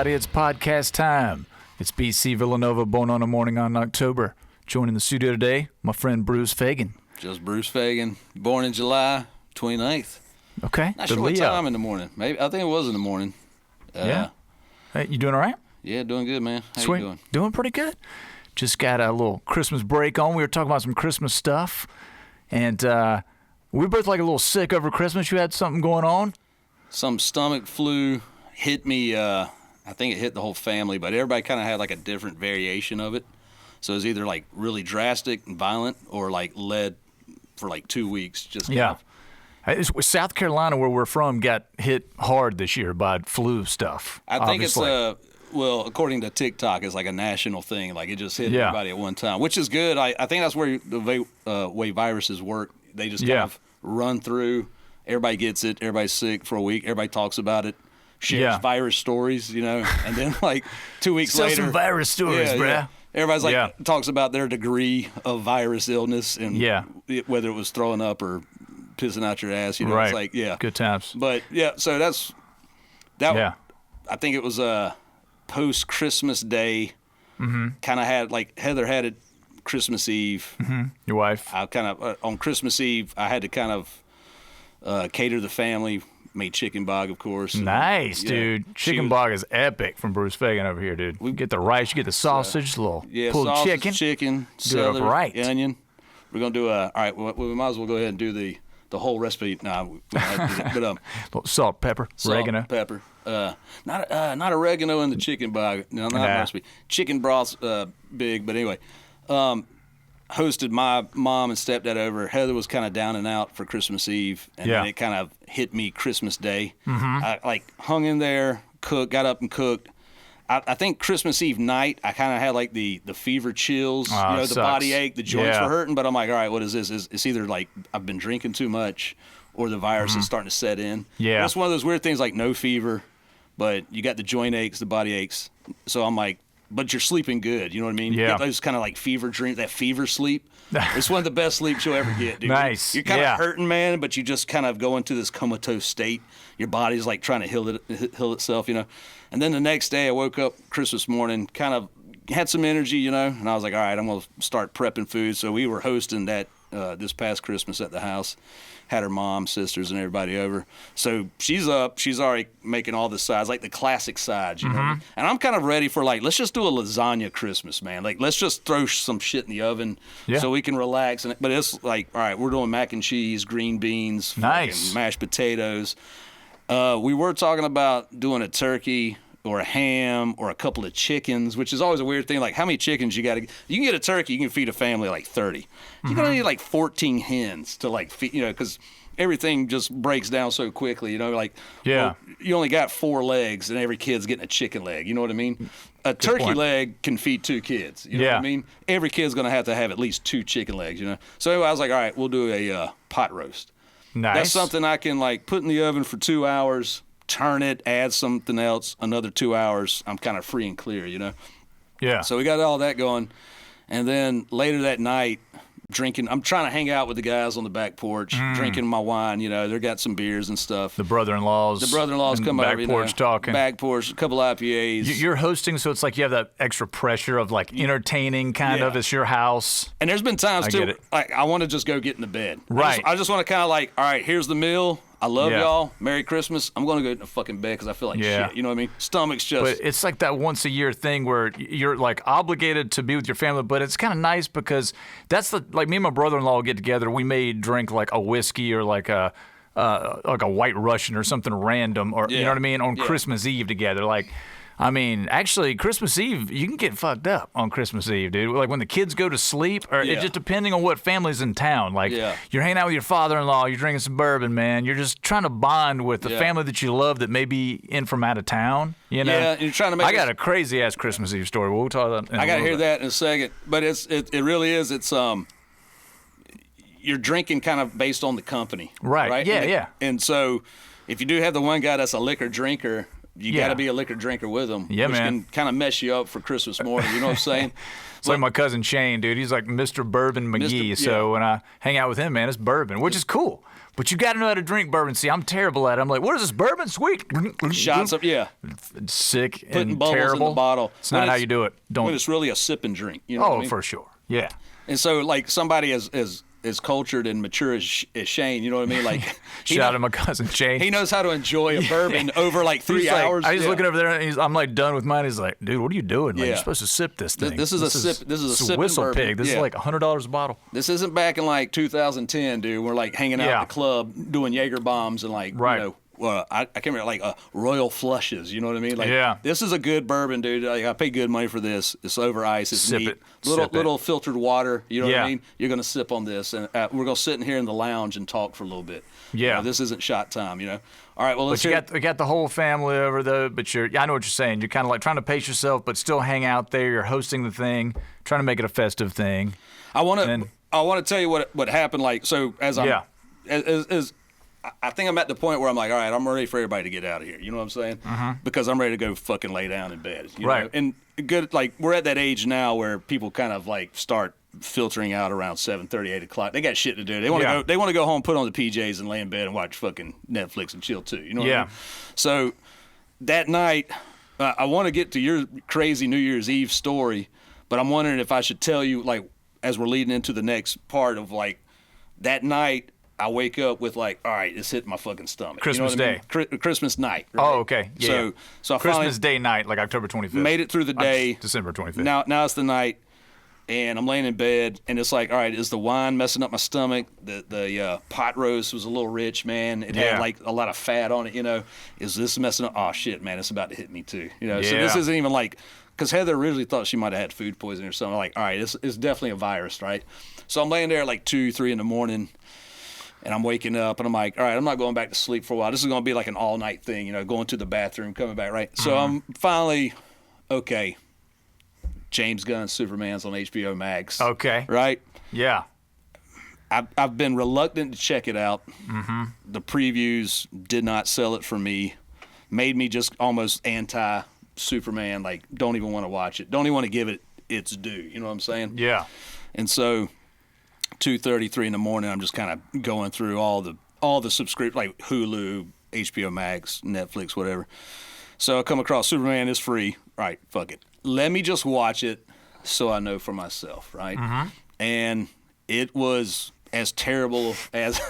everybody. It's podcast time. It's BC Villanova, born on a morning on October. Joining the studio today, my friend Bruce Fagan. Just Bruce Fagan, born in July 29th. Okay. Not sure what time in the morning. Maybe I think it was in the morning. Yeah. Hey, you doing all right? Yeah, doing good, man. How Sweet. you doing? Doing pretty good. Just got a little Christmas break on. We were talking about some Christmas stuff. And we were both like a little sick over Christmas. You had something going on? Some stomach flu hit me. I think it hit the whole family, but everybody kind of had like a different variation of it. So it was either like really drastic and violent or like led for like 2 weeks. Just kind of. South Carolina, where we're from, got hit hard this year by flu stuff. I think obviously. it's well, according to TikTok, it's like a national thing. Like it just hit everybody at one time, which is good. I think that's where the way viruses work. They just kind of run through. Everybody gets it. Everybody's sick for a week. Everybody talks about it. Shares virus stories, and then like 2 weeks later, some virus stories, bruh. Yeah. Everybody's like talks about their degree of virus illness and whether it was throwing up or pissing out your ass. Right. It's like good times. But so that. Yeah. I think it was post Christmas Day. Mm-hmm. Kind of had like Heather had it Christmas Eve. Mm-hmm. Your wife. I kind of on Christmas Eve I had to kind of cater the family. Made chicken bog, of course. Nice, dude. Chicken bog is epic from Bruce Fagan over here, dude. We get the rice, you get the sausage, little pulled sausage, chicken, celery, right. onion. We're gonna do all right. We might as well go ahead and do the whole recipe. Nah, we have to do that. But little salt, pepper, oregano, pepper. Not oregano in the chicken bog. No, not recipe. Chicken broth's big, but anyway. Hosted my mom and stepdad over. Heather was kind of down and out for Christmas Eve, and then it kind of hit me Christmas Day. Mm-hmm. I like hung in there, got up and cooked. I think Christmas Eve night, I kind of had like the fever chills, the body ache, the joints were hurting. But I'm like, all right, what is this? It's either like I've been drinking too much, or the virus is starting to set in. Yeah, it's one of those weird things like no fever, but you got the joint aches, the body aches. So I'm like. But you're sleeping good, you know what I mean? You get those kind of like fever dreams, that fever sleep. It's one of the best sleeps you'll ever get, dude. Nice. You're kind of hurting, man, but you just kind of go into this comatose state. Your body's like trying to heal itself, And then the next day I woke up Christmas morning, kind of had some energy, and I was like, all right, I'm going to start prepping food. So we were hosting that this past Christmas at the house. Had her mom, sisters, and everybody over. So she's up. She's already making all the sides, like the classic sides, know? And I'm kind of ready for like, let's just do a lasagna Christmas, man. Like, let's just throw some shit in the oven so we can relax. But it's like, all right, we're doing mac and cheese, green beans, mashed potatoes. We were talking about doing a turkey or a ham or a couple of chickens, which is always a weird thing. Like, how many chickens you got to – you can get a turkey, you can feed a family like 30. You're going to need like 14 hens to like feed, because everything just breaks down so quickly, Like, well, you only got 4 legs and every kid's getting a chicken leg. You know what I mean? A turkey leg can feed 2 kids. You know what I mean? Every kid's going to have at least 2 chicken legs, So anyway, I was like, all right, we'll do a pot roast. Nice. That's something I can like put in the oven for 2 hours, turn it, add something else, another 2 hours. I'm kind of free and clear, Yeah. So we got all that going. And then later that night, drinking. I'm trying to hang out with the guys on the back porch, drinking my wine. They got some beers and stuff. The brother-in-laws come over. Back porch talking. Back porch, a couple IPAs. You're hosting, so it's like you have that extra pressure of like entertaining kind of. It's your house. And there's been times too, like I want to just go get in the bed. Right. I just want to kind of like, all right, here's the meal. I love y'all. Merry Christmas. I'm going to go in the fucking bed because I feel like shit. You know what I mean? Stomach's just... But it's like that once a year thing where you're like obligated to be with your family, but it's kind of nice because that's like me and my brother-in-law will get together. We may drink like a whiskey or like a White Russian or something random or, you know what I mean, on Christmas Eve together. Like... I mean, actually, Christmas Eve, you can get fucked up on Christmas Eve, dude. Like when the kids go to sleep, or it just depending on what family's in town. Like you're hanging out with your father-in-law, you're drinking some bourbon, man. You're just trying to bond with the family that you love that may be in from out of town. Yeah, and you're trying to make. I got a crazy ass Christmas Eve story. We'll talk about. I got to hear that in a second, but it really is. It's you're drinking kind of based on the company, right? Yeah, And so, if you do have the one guy that's a liquor drinker. You got to be a liquor drinker with them, which can kind of mess you up for Christmas morning. You know what I'm saying? It's like my cousin Shane, dude. He's like Mr. Bourbon McGee. So when I hang out with him, man, it's bourbon, which is cool. But you got to know how to drink bourbon. See, I'm terrible at it. I'm like, what is this bourbon? Sweet. Shots of Sick putting and bubbles terrible. in the bottle. It's not how you do it. When Don't. it's really a sip and drink. You know what I mean? For sure. Yeah. And so, like, somebody as cultured and mature as Shane, you know what I mean? Like, Shout out to my cousin Shane. he knows how to enjoy a bourbon over like 3 He's like- hours. I was looking over there, and I'm like done with mine. He's like, dude, what are you doing? Like, Yeah. you're supposed to sip this thing. This is a sip. This is a sipping whistle bourbon. pig. This Yeah. is like $100 a bottle. This isn't back in like 2010, dude. We're like hanging out Yeah. at the club doing Jaeger bombs and like, Right. you know, I can't remember, like Royal Flushes. You know what I mean? Like, Yeah. this is a good bourbon, dude. Like, I pay good money for this. It's over ice. It's Sip neat. it. Little Sip it. little filtered water. You know what Yeah. I mean? You're gonna sip on this, and we're gonna sit in here in the lounge and talk for a little bit. Yeah. You know, this isn't shot time. You know. All right. Well, let's But you hear. got, we got the whole family over though. But I know what you're saying. You're kind of like trying to pace yourself, but still hang out there. You're hosting the thing, trying to make it a festive thing. I want and- to tell you what happened. Like, so as I'm, Yeah. as I think I'm at the point where I'm like, all right, I'm ready for everybody to get out of here. You know what I'm saying? Because I'm ready to go fucking lay down in bed. You Right. know? And good, like, we're at that age now where people kind of like start filtering out around 7:30, 8 o'clock. They got shit to do. They want to Yeah. go. They want to go home, put on the PJs, and lay in bed and watch fucking Netflix and chill too. You know? What I Yeah. mean? So that night, I want to get to your crazy New Year's Eve story, but I'm wondering if I should tell you, like, as we're leading into the next part of like that night. I wake up with like, all right, it's hitting my fucking stomach. Christmas you know what I mean? Christmas night. Right? Oh, okay. Yeah. So I Christmas finally Day night, like October 25th. made it through the day. December 25th. Now it's the night, and I'm laying in bed, and it's like, all right, is the wine messing up my stomach? The pot roast was a little rich, man. It Yeah. had like a lot of fat on it. You know, is this messing up? Oh shit, man, it's about to hit me too. You know, so this Yeah. isn't even like, because Heather originally thought she might have had food poisoning or something. I'm like, all right, it's definitely a virus, right? So I'm laying there at like 2, 3 in the morning. And I'm waking up, and I'm like, all right, I'm not going back to sleep for a while. This is going to be like an all-night thing, you know, going to the bathroom, coming back, right? So I'm finally, okay, James Gunn's Superman's on HBO Max. Okay. Right? Yeah. I've been reluctant to check it out. The previews did not sell it for me. Made me just almost anti-Superman, like, don't even want to watch it. Don't even want to give it its due, you know what I'm saying? Yeah. And so 2:30, 3 in the morning, I'm just kind of going through all the subscription, like Hulu, HBO Max, Netflix, whatever. So I come across Superman is free. Right, fuck it. Let me just watch it so I know for myself, right? And it was as terrible as,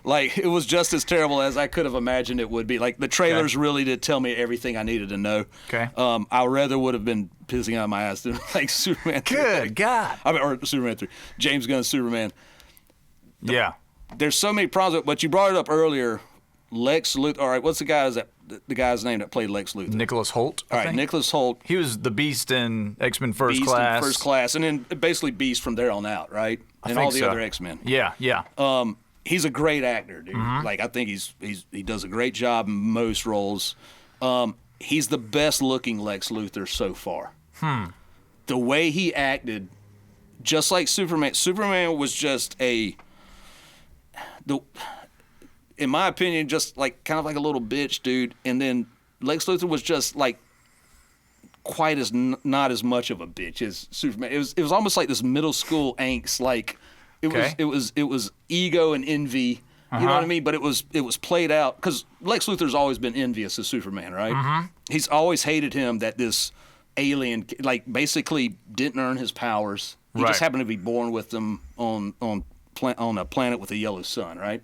like, it was just as terrible as I could have imagined it would be. Like, the trailers really did tell me everything I needed to know. Okay. I rather would have been pissing out my ass than like Superman 3. Good God. I mean, or Superman 3. James Gunn's Superman. Yeah. There's so many problems, but you brought it up earlier. Lex Luthor. All right, what's the guy's name that played Lex Luthor? Nicholas Holt. All right, Nicholas Holt. He was the Beast in X-Men First Beast Class. in First Class, and then basically Beast from there on out, right? And all the so. other X-Men. Yeah. Yeah. He's a great actor, dude. Like, I think he does a great job in most roles. He's the best looking Lex Luthor so far. The way he acted, just like Superman. Superman was just in my opinion, just like kind of like a little bitch, dude. And then Lex Luthor was just like quite as not as much of a bitch as Superman. It was almost like this middle school angst. Like it was ego and envy. You know what I mean? But it was played out because Lex Luthor's always been envious of Superman, right? He's always hated him that this alien like basically didn't earn his powers. He just happened to be born with them on a planet with a yellow sun, right?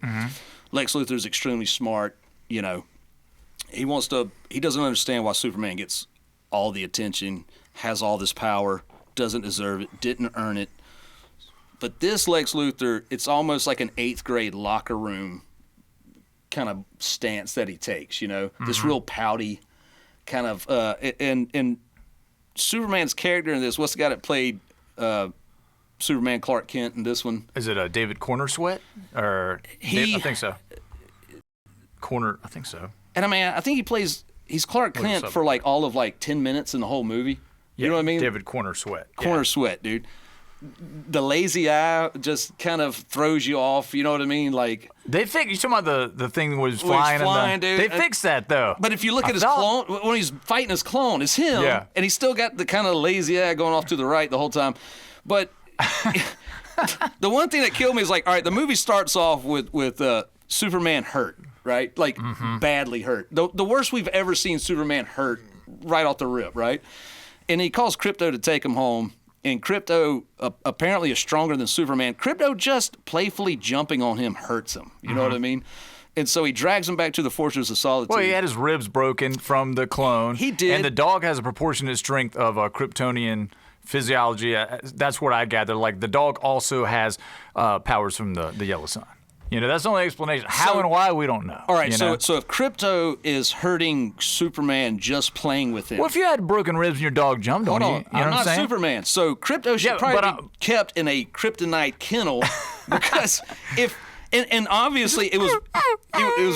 Lex Luthor's extremely smart. You know, he doesn't understand why Superman gets all the attention, has all this power, doesn't deserve it, didn't earn it. But this Lex Luthor, it's almost like an 8th grade locker room kind of stance that he takes, you know, this real pouty kind of, and Superman's character in this, what's the guy that played Superman Clark Kent in this one? Is it David Cornersweat? Or I think so. I think so. And I mean, I think he's Clark Kent for like all of like 10 minutes in the whole movie. You know what I mean? David Cornersweat. Cornersweat, dude. The lazy eye just kind of throws you off. You know what I mean? Like you talking about the thing that was flying? Dude. They fixed that though. But if you look at his clone, when he's fighting his clone, it's him. Yeah. And he's still got the kind of lazy eye going off to the right the whole time. But the one thing that killed me is like, all right, the movie starts off with Superman hurt, right? Like badly hurt. The worst we've ever seen Superman hurt right off the rip, right? And he calls Krypto to take him home. And Krypto apparently is stronger than Superman. Krypto just playfully jumping on him hurts him. You know what I mean? And so he drags him back to the Fortress of Solitude. Well, he had his ribs broken from the clone. He did. And the dog has a proportionate strength of Kryptonian physiology. That's what I gather. Like, the dog also has powers from the Yellow Sun. That's the only explanation. How and why, we don't know. All right, so if Krypto is hurting Superman just playing with him. Well, if you had broken ribs and your dog jumped on you, you know what I'm saying? Superman. So Krypto should probably be kept in a kryptonite kennel because if... And obviously it was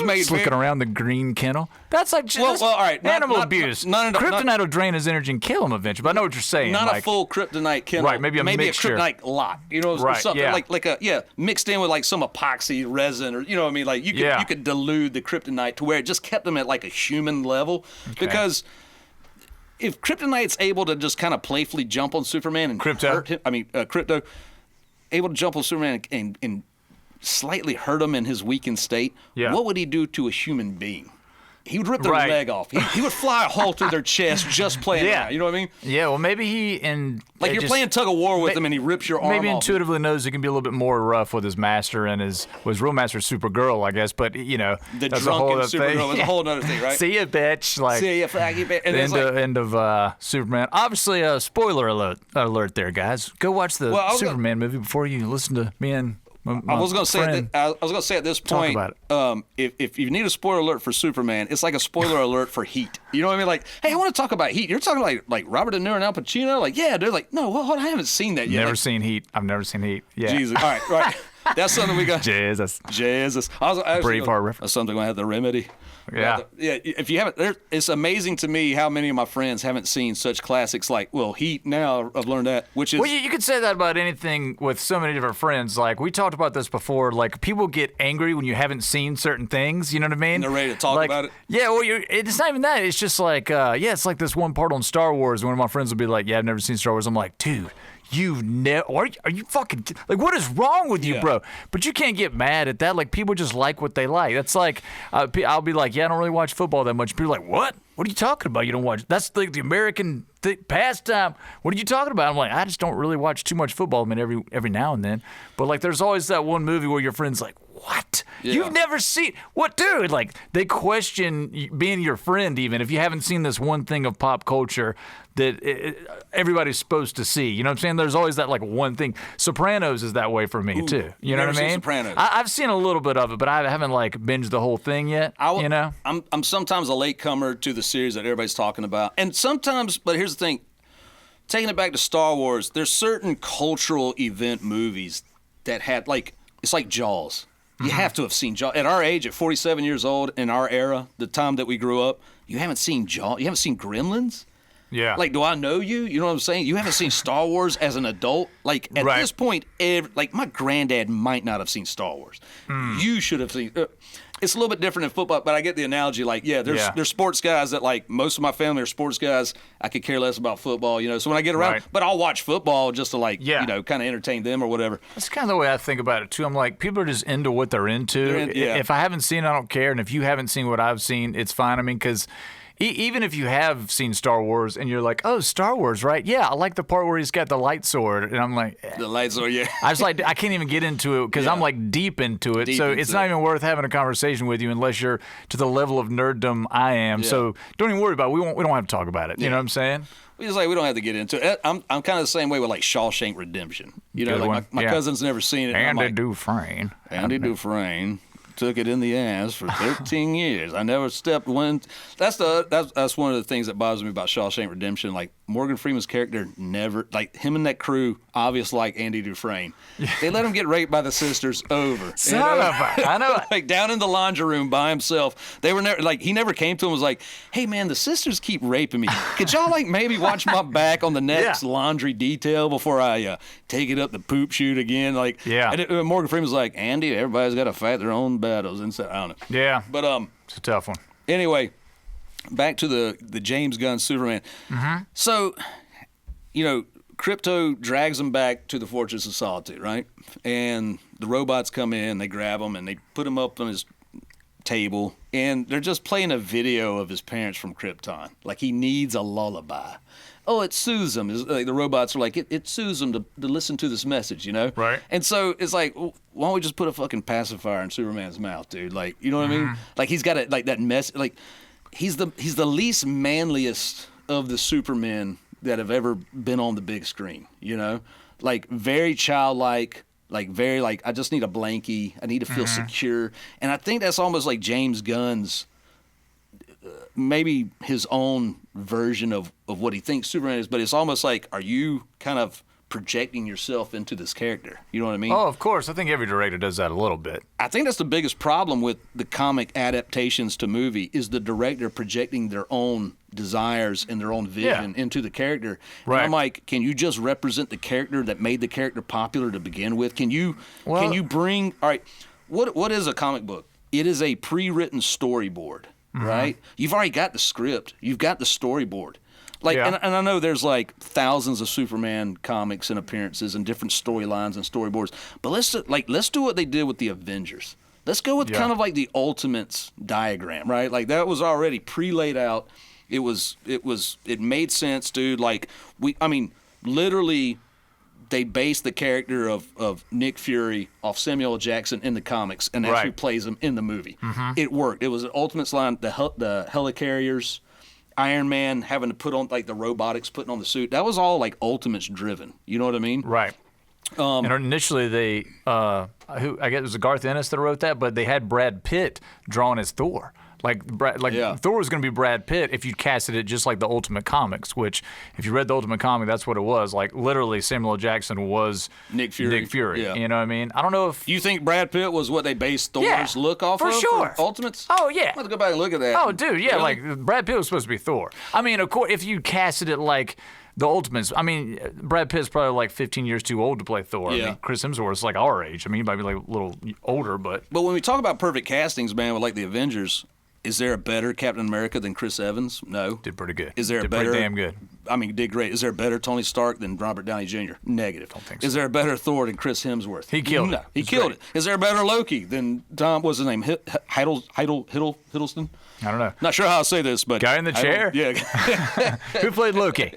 made just looking around the green kennel. That's like all right, animal abuse. Kryptonite will drain his energy and kill him eventually. But I know what you're saying. Not a full kryptonite kennel. Right, maybe a mixture. A kryptonite lot. Or something like mixed in with like some epoxy resin, or you know what I mean. Like you could dilute the kryptonite to where it just kept them at like a human level. Okay. Because if kryptonite's able to just kind of playfully jump on Superman and hurt him, Krypto able to jump on Superman and slightly hurt him in his weakened state, what would he do to a human being? He would rip their leg off. He would fly a hole through their chest just playing around. You know what I mean? Yeah, well, maybe you're playing tug of war with him and he rips your arm off. Maybe intuitively knows he can be a little bit more rough with his master and his real master, Supergirl, I guess. But, the that's drunken a whole other Supergirl is a whole other thing, right? See ya, bitch. Like, see ya, faggy bitch. And end of Superman. Obviously, spoiler alert there, guys. Go watch the Superman movie before you listen to me and I was going to say at this point, if you need a spoiler alert for Superman, it's like a spoiler alert for Heat. You know what I mean? Like, hey, I want to talk about Heat. You're talking like Robert De Niro and Al Pacino? Like, yeah, they're like, no, hold on, I haven't seen that yet. Never seen Heat. I've never seen Heat. Yeah. Jesus. All right. That's something we got. Jesus. Braveheart reference. That's something I have to remedy. Yeah. If you haven't, it's amazing to me how many of my friends haven't seen such classics like, Heat now, I've learned that, which is... Well, you could say that about anything with so many different friends. Like, we talked about this before. Like, people get angry when you haven't seen certain things. You know what I mean? And they're ready to talk about it. Yeah, well, it's not even that. It's just like, it's like this one part on Star Wars. One of my friends will be like, I've never seen Star Wars. I'm like, dude... are you fucking like, what is wrong with you, bro? But you can't get mad at that. Like, people just like what they like. That's like I'll be like, I don't really watch football that much. People are like, what are you talking about? You don't watch? That's like the American pastime. What are you talking about? I'm like, I just don't really watch too much football. I mean, every now and then. But like, there's always that one movie where your friend's like, what? Yeah. You've never seen what, dude? Like, they question being your friend even if you haven't seen this one thing of pop culture that everybody's supposed to see. You know what I'm saying? There's always that like one thing. Sopranos is that way for me too. You know what I mean? Sopranos. I've seen a little bit of it, but I haven't like binged the whole thing yet. I'm sometimes a latecomer to the series that everybody's talking about, and sometimes. But here's the thing: taking it back to Star Wars, there's certain cultural event movies that had it's like Jaws. You have to have seen Jaws. At our age, at 47 years old, in our era, the time that we grew up, you haven't seen Jaws. You haven't seen Gremlins. Yeah. Like, do I know you? You know what I'm saying? You haven't seen Star Wars as an adult? Like, at this point, my granddad might not have seen Star Wars. You should have seen... it's a little bit different in football, but I get the analogy. Like, there's sports guys that, like, most of my family are sports guys. I could care less about football, So when I get around... But I'll watch football just to, kind of entertain them or whatever. That's kind of the way I think about it, too. I'm like, people are just into what they're into. If I haven't seen it, I don't care. And if you haven't seen what I've seen, it's fine. I mean, because... Even if you have seen Star Wars and you're like, oh, Star Wars, right? Yeah, I like the part where he's got the light sword. And I'm like... The light sword, yeah. I can't even get into it because I'm like deep into it. It's not even worth having a conversation with you unless you're to the level of nerddom I am. Yeah. So don't even worry about it. We don't have to talk about it. You know what I'm saying? We don't have to get into it. I'm kind of the same way with like Shawshank Redemption. My cousin's never seen it. Andy Dufresne. Took it in the ass for 13 years. I never stepped one. That's one of the things that bothers me about Shawshank Redemption. Like, Morgan Freeman's character never, like, him and that crew, obviously like Andy Dufresne. They let him get raped by the sisters over. Son of a, I know. Like, down in the laundry room by himself. They were never, like, he never came to him and was like, hey, man, the sisters keep raping me. Could y'all, like, maybe watch my back on the next laundry detail before I take it up the poop chute again? Like, and Morgan Freeman was like, Andy, everybody's got to fight their own battles. And so, I don't know. Yeah. But, it's a tough one. Anyway, back to the James Gunn Superman. So, Crypto drags him back to the Fortress of Solitude, right? And the robots come in, they grab him, and they put him up on his table, and they're just playing a video of his parents from Krypton. Like, he needs a lullaby. Oh, it soothes him. Like, the robots are like, it soothes him to listen to this message, you know? Right. And so it's like, well, why don't we just put a fucking pacifier in Superman's mouth, dude? Like, you know what I mean? Like, he's got like that mess. Like, he's the least manliest of the Supermen that have ever been on the big screen, you know? Like, very childlike, like, very, like, I just need a blankie. I need to feel secure. And I think that's almost like James Gunn's, maybe his own version of what he thinks Superman is, but it's almost like, are you kind of projecting yourself into this character? You know what I mean? Oh, of course. I think every director does that a little bit. I think that's the biggest problem with the comic adaptations to movie is the director projecting their own desires and their own vision into the character. Right. And I'm like, can you just represent the character that made the character popular to begin with? Can you bring, all right, what is a comic book? It is a pre-written storyboard, right? You've already got the script. You've got the storyboard. Like, and I know there's like thousands of Superman comics and appearances and different storylines and storyboards, but let's do what they did with the Avengers. Let's go with kind of like the Ultimates diagram, right? Like, that was already pre-laid out. It made sense, dude. Like, literally, they based the character of Nick Fury off Samuel L. Jackson in the comics, and that's who plays him in the movie. It worked. It was an Ultimates line, the helicarriers, Iron Man having to put on, like, the robotics, putting on the suit. That was all, like, Ultimates driven. You know what I mean? Right. And initially they, I guess it was Garth Ennis that wrote that, but they had Brad Pitt drawn as Thor. Thor was going to be Brad Pitt if you casted it just like the Ultimate Comics, which, if you read the Ultimate Comic, that's what it was. Like, literally, Samuel L. Jackson was Nick Fury. Yeah. You know what I mean? I don't know if... You think Brad Pitt was what they based Thor's look off of? For sure. For Ultimates? Oh, yeah. I'm going to go back and look at that. Oh, dude, yeah. Really? Like, Brad Pitt was supposed to be Thor. I mean, of course, if you casted it like the Ultimates, I mean, Brad Pitt's probably like 15 years too old to play Thor. Yeah. I mean, Chris Hemsworth's like our age. I mean, he might be like a little older, but... But when we talk about perfect castings, man, with like the Avengers... Is there a better Captain America than Chris Evans? No. Did pretty good. Is there did a better? Pretty damn good. I mean, did great. Is there a better Tony Stark than Robert Downey Jr.? Negative. Don't think so. Is there a better Thor than Chris Hemsworth? He killed it. He killed it. Is there a better Loki than what's his name? Hiddleston? I don't know. Not sure how to say this, but guy in the chair. Yeah. Who played Loki?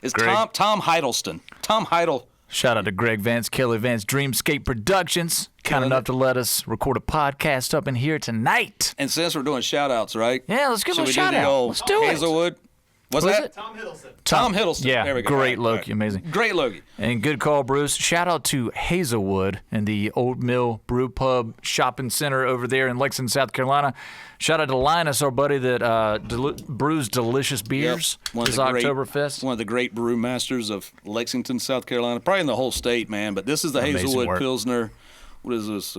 It's Tom Hiddleston. Tom Hiddle. Shout out to Greg Vance, Kelly Vance, Dreamscape Productions, kind enough to let us record a podcast up in here tonight. And since we're doing shout-outs, right? Yeah, let's give him a shout shout-out. Let's do it. Hazelwood. What's that? Tom Hiddleston. Tom Hiddleston. Yeah, there we go. great Loki, right. amazing. Great Loki. And good call, Bruce. Shout out to Hazelwood and the Old Mill Brew Pub Shopping Center over there in Lexington, South Carolina. Shout out to Linus, our buddy that brews delicious beers. Yep. This Oktoberfest. One of the great brewmasters of Lexington, South Carolina. Probably in the whole state, man. But this is the Amazing Hazelwood work. Pilsner. What is this?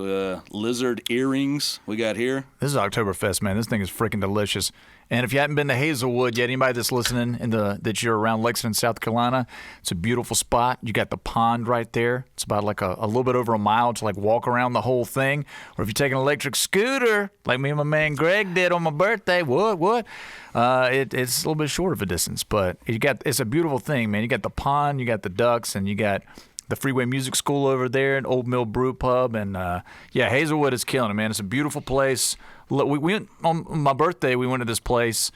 Lizard earrings we got here. This is Oktoberfest, man. This thing is freaking delicious. And if you haven't been to Hazelwood yet, anybody that's listening that you're around Lexington, South Carolina, it's a beautiful spot. You got the pond right there. It's about like a little bit over a mile to like walk around the whole thing. Or if you take an electric scooter, like me and my man Greg did on my birthday, it's a little bit short of a distance, but it's a beautiful thing, man. You got the pond, you got the ducks, and you got the Freeway Music School over there, and Old Mill Brew Pub, and Hazelwood is killing it, man. It's a beautiful place. We went on my birthday. We went to this place,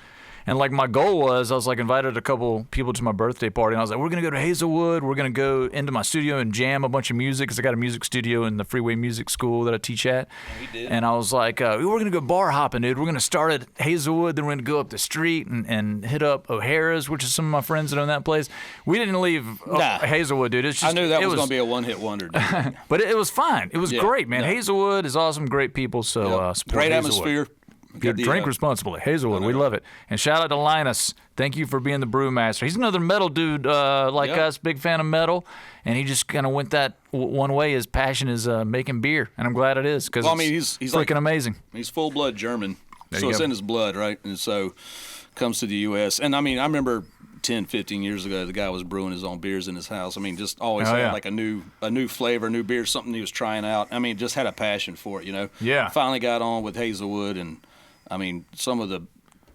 and like my goal was, I was like invited a couple people to my birthday party, and I was like, we're gonna go to Hazelwood. We're gonna go into my studio and jam a bunch of music because I got a music studio in the Freeway Music School that I teach at. And I was like, we're gonna go bar hopping, dude. We're gonna start at Hazelwood, then we're gonna go up the street and hit up O'Hara's, which is some of my friends that own that place. We didn't leave Hazelwood, dude. It's just, I knew that was gonna be a one-hit wonder, dude. But it was fine. It was great, man. Hazelwood is awesome, great people. So support great Hazelwood. atmosphere. Drink responsibly. Hazelwood, we love it. And shout out to Linus. Thank you for being the brewmaster. He's another metal dude like us, big fan of metal. And he just kind of went that one way. His passion is making beer. And I'm glad it is because he's freaking like, amazing. He's full-blood German. So it's in his blood, right? And so comes to the U.S. And, I mean, I remember 10, 15 years ago, the guy was brewing his own beers in his house. I mean, just always had like a new flavor, a new beer, something he was trying out. I mean, just had a passion for it, you know? Yeah. Finally got on with Hazelwood and, I mean, some of the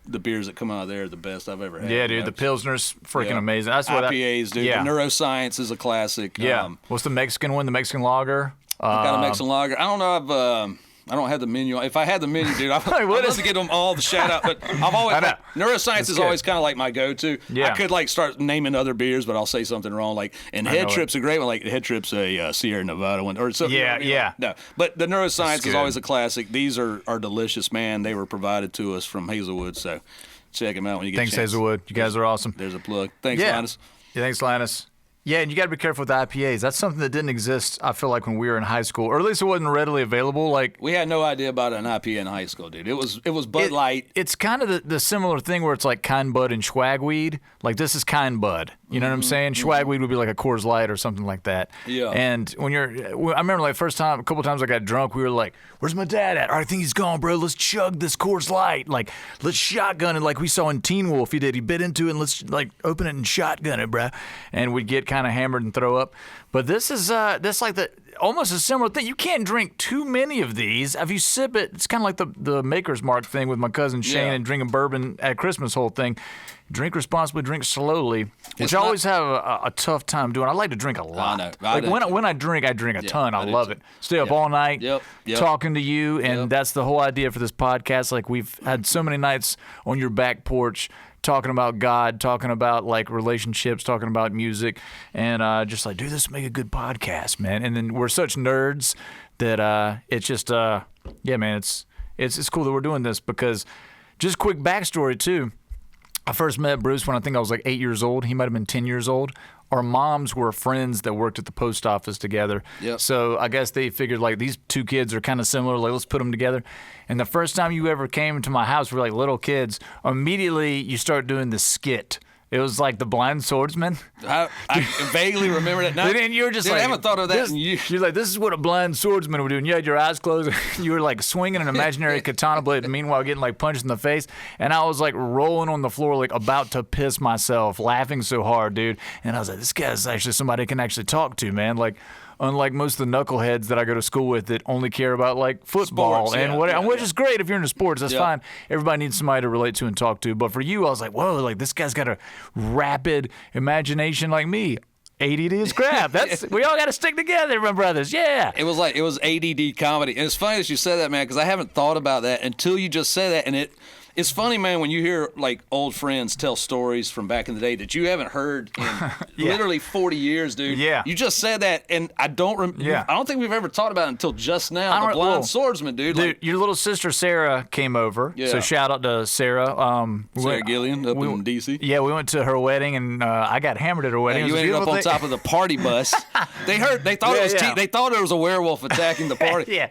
the beers that come out of there are the best I've ever had. Yeah, you dude, know? the Pilsner's freaking Yeah. amazing. That's what IPAs, dude. Yeah. The Neuroscience is a classic. Yeah. What's the Mexican one? The Mexican lager? I've got a Mexican lager. I don't know. I don't have the menu. If I had the menu, dude, I'd love to get them all the shout out. But I've always Neuroscience is always kind of like my go-to. Yeah. I could like start naming other beers, but I'll say something wrong. Like, and Head Trip's a great one. Like Head Trip's a Sierra Nevada one or something. Yeah, yeah. No, but the Neuroscience good. is always a classic. These are delicious, man. They were provided to us from Hazelwood, so check them out when you get a Thanks, chance. Hazelwood. You guys are awesome. There's a plug. Thanks, Linus. Yeah, thanks, Linus. Yeah, and you got to be careful with IPAs. That's something that didn't exist, I feel like, when we were in high school, or at least it wasn't readily available. Like, We had no idea about an IPA in high school, dude. It was Bud Light. It's kind of the similar thing where it's like Kind Bud and Schwagweed. Like, this is Kind Bud. You know what I'm saying? Schwagweed would be like a Coors Light or something like that. Yeah. And when I remember like first time, a couple times I got drunk, we were like, "Where's my dad at? All right, I think he's gone, bro. Let's chug this Coors Light. Like, let's shotgun it like we saw in Teen Wolf. He bit into it and let's like open it and shotgun it, bro." And we'd get kind of hammered and throw up. But this is this like almost a similar thing. You can't drink too many of these. If you sip it, it's kind of like the Maker's Mark thing with my cousin Shane and drinking bourbon at Christmas whole thing. Drink responsibly, drink slowly, which I always have a tough time doing. I like to drink a lot. I know. When I drink a ton. I love it. Stay up all night talking to you, and that's the whole idea for this podcast. Like, we've had so many nights on your back porch talking about God, talking about like relationships, talking about music, and just like, dude, this will make a good podcast, man. And then we're such nerds that it's just yeah, man, it's cool that we're doing this because just quick backstory too. I first met Bruce when I think I was like 8 years old. He might have been 10 years old. Our moms were friends that worked at the post office together. Yep. So I guess they figured like these two kids are kind of similar. Like, let's put them together. And the first time you ever came to my house, we were like little kids. Immediately you start doing the skit. It was like the Blind Swordsman. I vaguely remember that. No, And you were just dude, like, I haven't thought of that in years. You're like, this is what a blind swordsman would do. And you had your eyes closed. You were like swinging an imaginary katana blade, meanwhile getting like punched in the face. And I was like rolling on the floor, like about to piss myself, laughing so hard, dude. And I was like, this guy's actually somebody I can actually talk to, man. Like, unlike most of the knuckleheads that I go to school with that only care about like football which is great if you're into sports, that's fine. Everybody needs somebody to relate to and talk to. But for you, I was like, whoa, like this guy's got a rapid imagination like me. ADD is crap. We all got to stick together, my brothers. Yeah. It was ADD comedy, and it's funny that you said that, man, because I haven't thought about that until you just said that, and it's funny, man, when you hear like old friends tell stories from back in the day that you haven't heard in literally 40 years, dude. Yeah. You just said that, and I don't think we've ever talked about it until just now. The Blind Swordsman, dude. Dude, your little sister Sarah came over. Yeah. So shout out to Sarah. Sarah Gillian up in D.C. Yeah, we went to her wedding, and I got hammered at her wedding. You ended up on top of the party bus. They thought it was they thought it was a werewolf attacking the party. Yeah.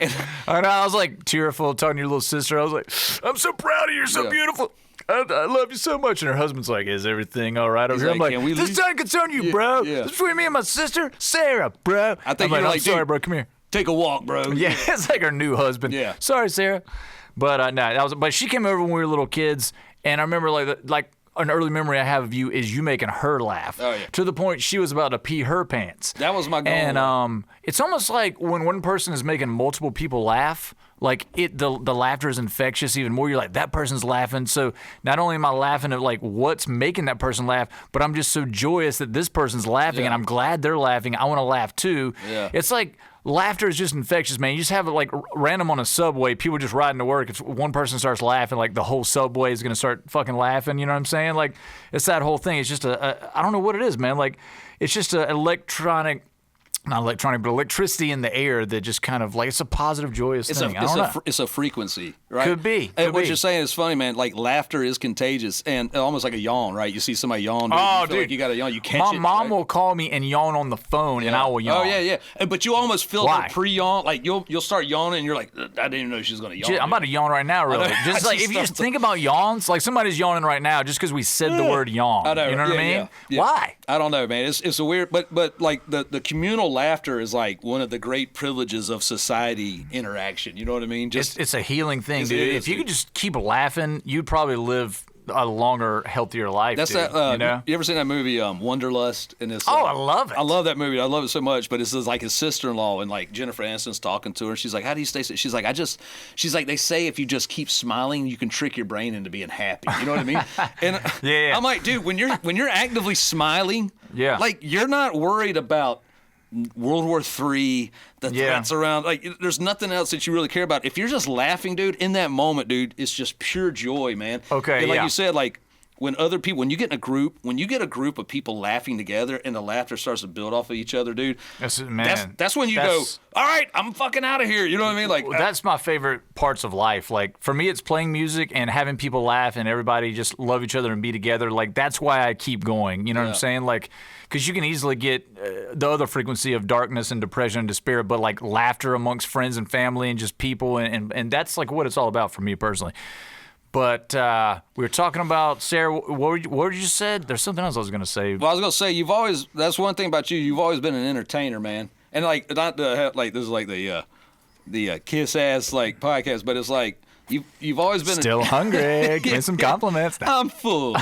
And I was like tearful talking to your little sister. I was like, I'm so proud of you. You're so beautiful. I love you so much. And her husband's like, is everything all right over here? I'm like, this doesn't concern you, bro. Yeah. This is between me and my sister, Sarah, bro. I think I'm sorry, bro. Come here. Take a walk, bro. Yeah, it's like her new husband. Yeah. Sorry, Sarah. But but she came over when we were little kids, and I remember like an early memory I have of you is you making her laugh. Oh, yeah. To the point she was about to pee her pants. That was my goal. And it's almost like when one person is making multiple people laugh, like the laughter is infectious even more. You're like, that person's laughing. So not only am I laughing at like what's making that person laugh, but I'm just so joyous that this person's laughing and I'm glad they're laughing. I want to laugh too. Yeah. It's like laughter is just infectious, man. You just have it like random on a subway, people just riding to work. If one person starts laughing, like the whole subway is going to start fucking laughing. You know what I'm saying? Like, it's that whole thing. It's just I don't know what it is, man. Like, it's just an not electronic, but electricity in the air that just kind of like, it's a positive, joyous thing. It's a frequency, right? Could be. What you're saying is funny, man. Like, laughter is contagious and almost like a yawn, right? You see somebody yawn, dude, you feel like you got a yawn, you catch My it. mom will call me and yawn on the phone, and I will yawn. Oh yeah. But you almost feel her pre-yawn, like you'll start yawning, and you're like, I didn't even know she was gonna yawn. I'm about to yawn right now, really. Just like if you just think about yawns, like somebody's yawning right now just because we said the word yawn. I know. You know what I mean? Yeah. Why? I don't know, man. It's a weird, but like the communal laughter is like one of the great privileges of society interaction. You know what I mean? It's a healing thing, dude. If you could just keep laughing, you'd probably live a longer, healthier life. That's dude, that. you know? You ever seen that movie Wanderlust? And it's, Oh, I love it. I love that movie. I love it so much. But it's like his sister-in-law and like Jennifer Aniston's talking to her. She's like, "How do you stay?" She's like, She's like, they say if you just keep smiling, you can trick your brain into being happy. You know what I mean? And Yeah. I'm like, dude, when you're actively smiling, Yeah. like you're not worried about World War III, the threats around. Like, there's nothing else that you really care about. If you're just laughing, dude, in that moment, dude, it's just pure joy, man. Okay, and like yeah. you said, like when you get a group of people laughing together and the laughter starts to build off of each other, dude. That's when you go, all right, I'm fucking out of here. You know what I mean? Like that's my favorite parts of life. Like for me, it's playing music and having people laugh and everybody just love each other and be together. Like that's why I keep going. You know what I'm saying? Like, because you can easily get the other frequency of darkness and depression and despair, but like laughter amongst friends and family and just people, and that's like what it's all about for me personally. But we were talking about, Sarah, what did you said? There's something else I was going to say. Well, I was going to say, that's one thing about you. You've always been an entertainer, man. And like, not like this is like the kiss ass like podcast, but it's like, You've always been still hungry. Give me some compliments. I'm full.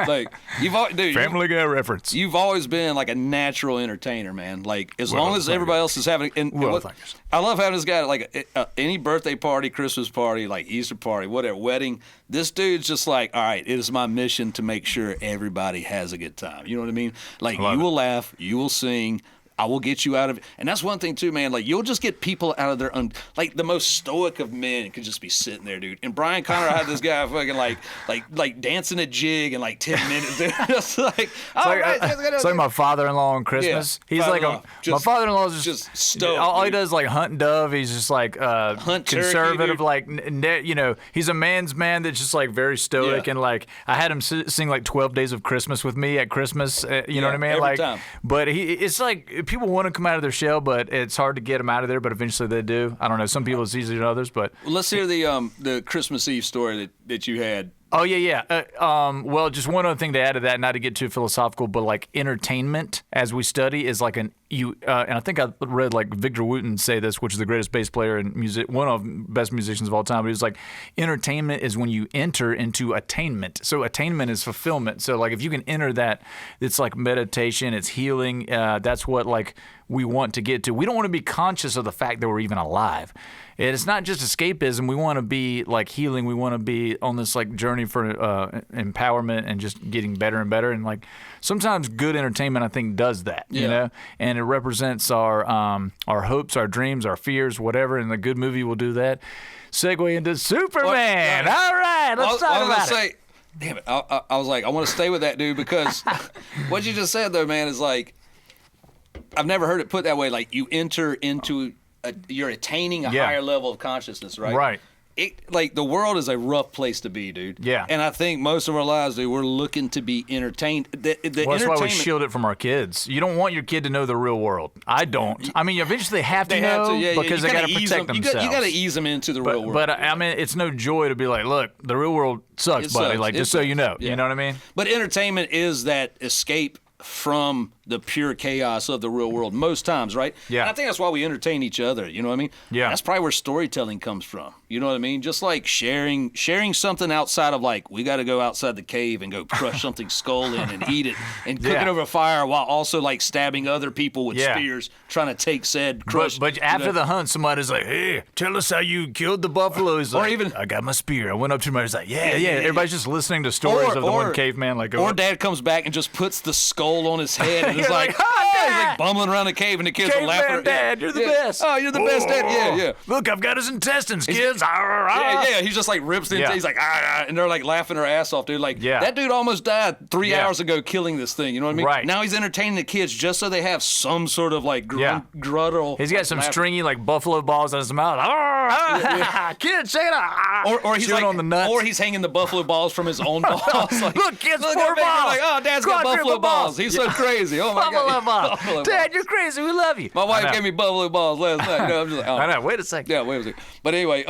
Like dude, Family Guy reference. You've always been like a natural entertainer, man. Like as long as everybody else is having. I love having this guy like any birthday party, Christmas party, like Easter party, whatever, wedding. This dude's just like, all right, it is my mission to make sure everybody has a good time. You know what I mean? Like you will laugh, you will sing. I will get you out of it. And that's one thing, too, man. Like, you'll just get people out of their like, the most stoic of men could just be sitting there, dude. And Brian Connor had this guy fucking, like dancing a jig in, like, 10 minutes. Dude. It's like, it's like my father-in-law on Christmas. Yeah, he's like, my father-in-law is just stoic. All he does is, like, hunt and dove. He's just, like, conservative. Turkey, like, you know, he's a man's man that's just, like, very stoic. And, like, I had him sing, like, 12 Days of Christmas with me at Christmas. You know what I mean? Every time. But it's like, people want to come out of their shell, but it's hard to get them out of there. But eventually they do. I don't know. Some people it's easier than others. But let's hear the Christmas Eve story that you had. Oh yeah. Well, just one other thing to add to that, not to get too philosophical, but like entertainment as we study is like and I think I read like Victor Wooten say this, which is the greatest bass player in music, one of the best musicians of all time. But he was like, entertainment is when you enter into attainment. So attainment is fulfillment. So like if you can enter that, it's like meditation, it's healing. That's what like we want to get to. We don't want to be conscious of the fact that we're even alive. It's not just escapism. We want to be like healing. We want to be on this like journey for empowerment and just getting better and better. And like sometimes good entertainment, I think, does that. You know, and it represents our hopes, our dreams, our fears, whatever. And a good movie will do that. Segue into Superman. All right, let's talk about it. Damn it! I was like, I want to stay with that dude because what you just said though, man, is like I've never heard it put that way. Like you enter into you're attaining a higher level of consciousness, right? Right. Like the world is a rough place to be, dude. Yeah. And I think most of our lives, dude, we're looking to be entertained. That's why we shield it from our kids. You don't want your kid to know the real world. I don't. I mean, eventually they have to know because they got to protect themselves. You got to ease them into the real world. But I mean, it's no joy to be like, look, the real world sucks, buddy. Like, just so you know. You know what I mean? But entertainment is that escape from the pure chaos of the real world most times, right? Yeah. And I think that's why we entertain each other, you know what I mean? Yeah. That's probably where storytelling comes from. You know what I mean? Just like sharing something outside of like, we got to go outside the cave and go crush something's skull in and eat it and cook it over a fire while also like stabbing other people with spears trying to take said crush. But after the hunt, somebody's like, hey, tell us how you killed the buffalo. He's like, or even, I got my spear. I went up to him. I was like, yeah. Everybody's just listening to stories of the one caveman. Like, or dad comes back and just puts the skull on his head and is like, he's like bumbling around the cave and the kids are laughing. Dad, you're the best. Oh, you're the best dad. Yeah. Look, I've got his intestines, kids. Yeah. He's just like rips into he's like, and they're like laughing their ass off, dude. Like, that dude almost died 3 hours ago killing this thing. You know what I mean? Right. Now he's entertaining the kids just so they have some sort of like gruttal. He's got some stringy like buffalo balls in his mouth. Kids, check it out. Or he's like, on the nuts. Or he's hanging the buffalo balls from his own balls. Like, look, kids, look 4 balls. Like, oh, Dad's got buffalo balls. He's so crazy. Oh my God. Dad, you're crazy. We love you. My wife gave me buffalo balls last night. You know, I'm just like, I know. Wait a second. Yeah, wait a second. But anyway,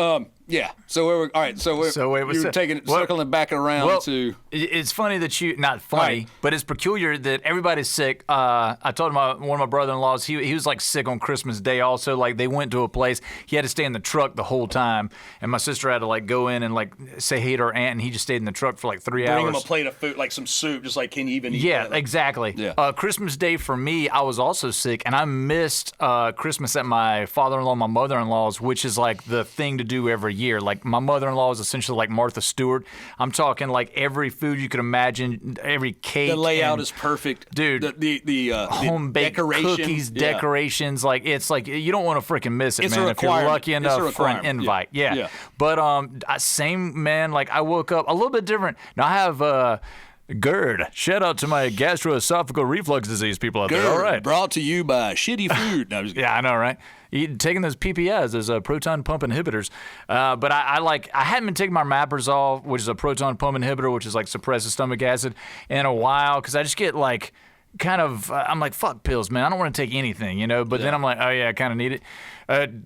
Yeah. So we're all right. So you're circling back around to. It's funny that not funny, but it's peculiar that everybody's sick. I told one of my brother-in-laws he was like sick on Christmas Day. Also, like they went to a place. He had to stay in the truck the whole time, and my sister had to like go in and like say hey to her aunt, and he just stayed in the truck for like 3 hours. Bring him a plate of food, like some soup, just like can you even eat Yeah, that? exactly. Yeah. Christmas Day for me, I was also sick, and I missed Christmas at my father-in-law, my mother-in-law's, which is like the thing to do every year. Like my mother-in-law is essentially like Martha Stewart. I'm talking like every food you could imagine, every cake. The layout is perfect, dude. The home baked cookies, decorations. Like it's like you don't want to freaking miss it, it's man. A if you're lucky enough for an invite, yeah. But same man. Like I woke up a little bit different. Now I have. GERD. Shout out to my gastroesophageal reflux disease people out there. All right. Brought to you by shitty food. No, yeah, I know, right? Taking those PPIs, those proton pump inhibitors. But I hadn't been taking my Maprazole, which is a proton pump inhibitor, which is like suppresses stomach acid, in a while because I just get like kind of I'm like fuck pills, man. I don't want to take anything, you know. But then I'm like, oh yeah, I kind of need it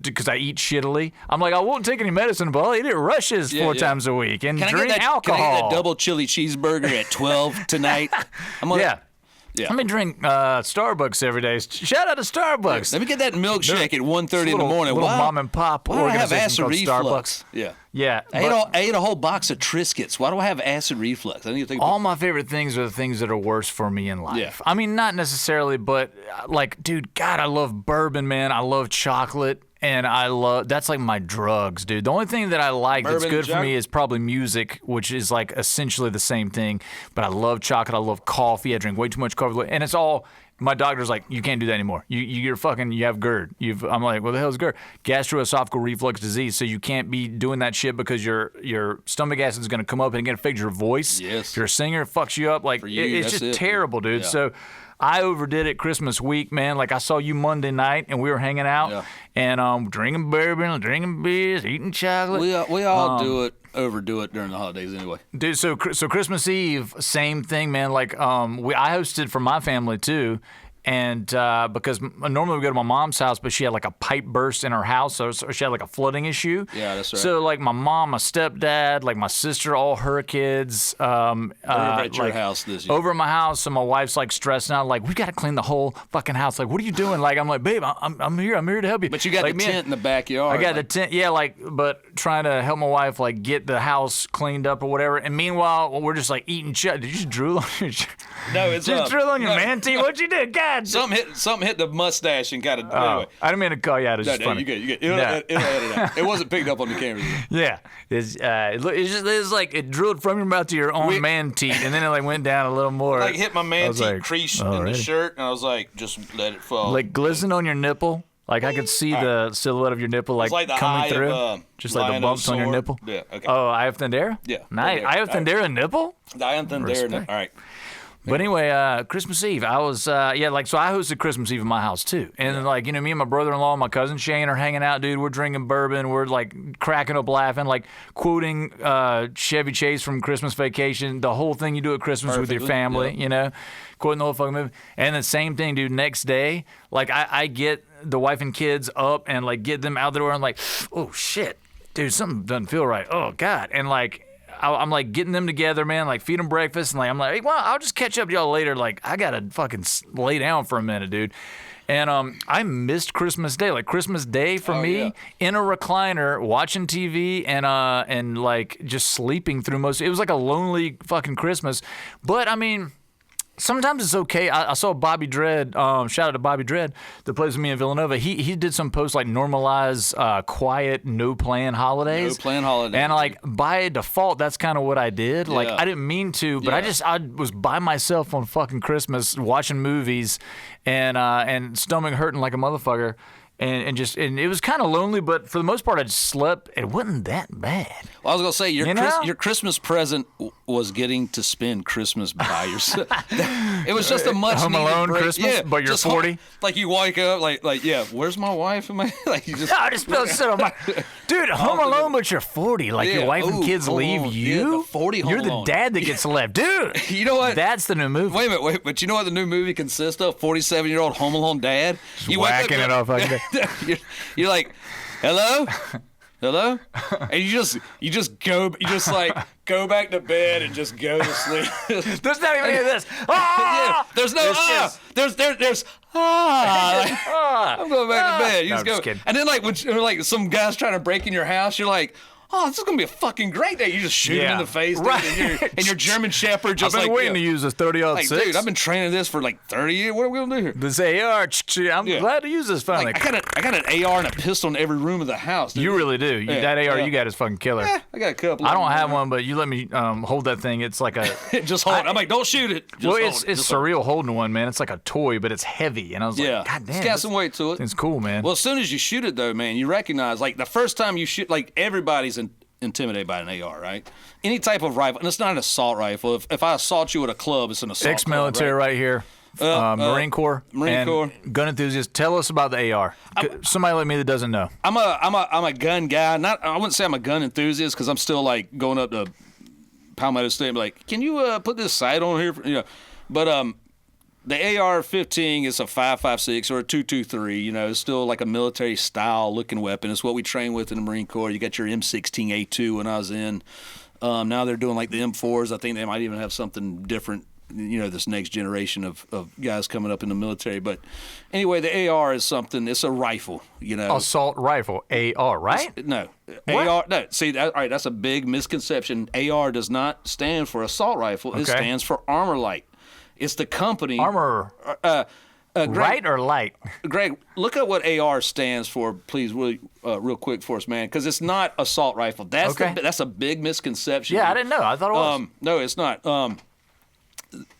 because I eat shittily. I'm like, I won't take any medicine, but I'll eat at Rush's 4 times a week and drink alcohol. Can I get that double chili cheeseburger at 12 tonight? Yeah. Let me drink Starbucks every day. Shout out to Starbucks. Let me get that milkshake at 1:30 in the morning. Little mom and pop why do I have organization acid called reflux? Starbucks. Yeah. I ate a whole box of Triscuits. Why do I have acid reflux? I need to think all my favorite things are the things that are worse for me in life. Yeah. I mean, not necessarily, but like, dude, God, I love bourbon, man. I love chocolate. And that's like my drugs, dude. The only thing that I like that's good for me is probably music, which is like essentially the same thing. But I love chocolate. I love coffee. I drink way too much coffee. And it's all, my doctor's like, you can't do that anymore. You have GERD. I'm like, what the hell is GERD? Gastroesophageal reflux disease. So you can't be doing that shit because your stomach acid is going to come up and it's going to affect your voice. Yes. If you're a singer, it fucks you up. Like, it's just terrible, dude. Yeah. So I overdid it Christmas week, man. Like I saw you Monday night, and we were hanging out, and drinking bourbon, drinking beers, eating chocolate. We all overdo it during the holidays anyway. Dude, so Christmas Eve, same thing, man. Like I hosted for my family too. And because normally we go to my mom's house, but she had like a pipe burst in her house, so she had like a flooding issue. Yeah, that's right. So like my mom, my stepdad, like my sister, all her kids. Over at your house this year. Over at my house, so my wife's like stressing out, like we got to clean the whole fucking house. Like, what are you doing? Like, I'm like, babe, I'm here to help you. But you got like, the tent in the backyard. I got the tent, yeah, like, but trying to help my wife like get the house cleaned up or whatever. And meanwhile, we're just like eating shit. Did you just drool on your? No, it's just drool on your manatee. What'd you do? God. Something hit the mustache and kind of. Anyway. I didn't mean to call you out. It's just funny. You good. It'll edit out. It wasn't picked up on the camera. Yeah, it's like it drilled from your mouth to your own man teeth, and then it like went down a little more. Like hit my man teeth crease in the shirt, and I was like, just let it fall. Like glisten on your nipple. Like I could see the silhouette of your nipple like coming through, just like the bumps on your nipple. Yeah. Okay. Oh, eye of Thundera. Yeah. Nice. Eye of Thundera nipple. The eye of Thundera. All right. But anyway, Christmas Eve, I was, so I hosted Christmas Eve in my house too. And like, you know, me and my brother-in-law, my cousin Shane are hanging out, dude. We're drinking bourbon. We're like cracking up laughing, like quoting Chevy Chase from Christmas Vacation, the whole thing you do at Christmas with your family, you know, quoting the whole fucking movie. And the same thing, dude, next day, like I get the wife and kids up and like get them out the door and like, oh shit, dude, something doesn't feel right. Oh God. And like, I'm like getting them together, man, like feed them breakfast. And like, I'm like, hey, well, I'll just catch up to y'all later. Like, I got to fucking lay down for a minute, dude. And I missed Christmas Day. Like Christmas Day for me in a recliner watching TV and like just sleeping through most. It was like a lonely fucking Christmas. But I mean, sometimes it's okay. I saw Bobby Dredd. Shout out to Bobby Dredd that plays with me in Villanova. He did some posts like normalize quiet, no plan holidays. No plan holidays. And like by default, that's kind of what I did. Like I didn't mean to, but I was by myself on fucking Christmas watching movies and stomach hurting like a motherfucker. And it was kind of lonely, but for the most part, I just slept. It wasn't that bad. Well, I was gonna say your Christmas present was getting to spend Christmas by yourself. It was just a much Home Alone break. Christmas, but you're 40. Like you wake up, like where's my wife? Am I like you just? No, I just feel sit on my dude. Home Alone, but you're 40. Like your wife and kids leave you. Yeah, the 40 Home You're the Alone. dad that gets left, dude. You know what? That's the new movie. Wait a minute, but you know what the new movie consists of? 47-year-old Home Alone dad. Just whacking it off like that. You're like, hello? hello, and you just like go back to bed and just go to sleep. There's not even any of this. Yeah, there's no there's I'm going back to bed. You No, just I'm go, just kidding. and then like some guy's trying to break in your house, you're like, oh, this is gonna be a fucking great day. You just shoot him in the face, dude, Right. and your German Shepherd just I've been waiting to use this 30-06. like, dude, I've been training this for like 30 years. What are we gonna do here? This AR. I'm glad to use this finally. Like, I got an AR and a pistol in every room of the house. Dude. You really do. That AR you got is fucking killer. Yeah, I got a couple. I don't have one, but you let me hold that thing. It's like a. Just hold it. I'm like, don't shoot it. Just Well, hold it's it. Just surreal holding one, man. It's like a toy, but it's heavy. And I was yeah, like, God damn. it's got some weight to it. It's cool, man. Well, as soon as you shoot it, though, man, you recognize, like, the first time you shoot, like, everybody's intimidated by an AR, right? Any type of rifle, and it's not an assault rifle. If I assault you with a club, it's an assault Ex-military club, right here. Marine Corps. Marine Corps. Gun enthusiast. Tell us about the AR. Somebody like me that doesn't know. I'm a gun guy. I wouldn't say I'm a gun enthusiast because I'm still, like, going up to Palmetto State and be like, can you put this sight on here? But the AR-15 is a 5.56 or a 2.23. It's still like a military-style looking weapon. It's what we train with in the Marine Corps. You got your M16A2 when I was in. Now they're doing like the M4s. I think they might even have something different. This next generation of guys coming up in the military. But anyway, the AR is something. It's a rifle. Assault rifle. AR, right? No. What? AR. No. See, all right. That's a big misconception. AR does not stand for assault rifle. It stands for Armor Light. It's the company. Armor. Greg, right or light? Greg, look at what AR stands for, please, real quick for us, man, because it's not assault rifle. That's a big misconception. Yeah, I didn't know. I thought it was. No, it's not.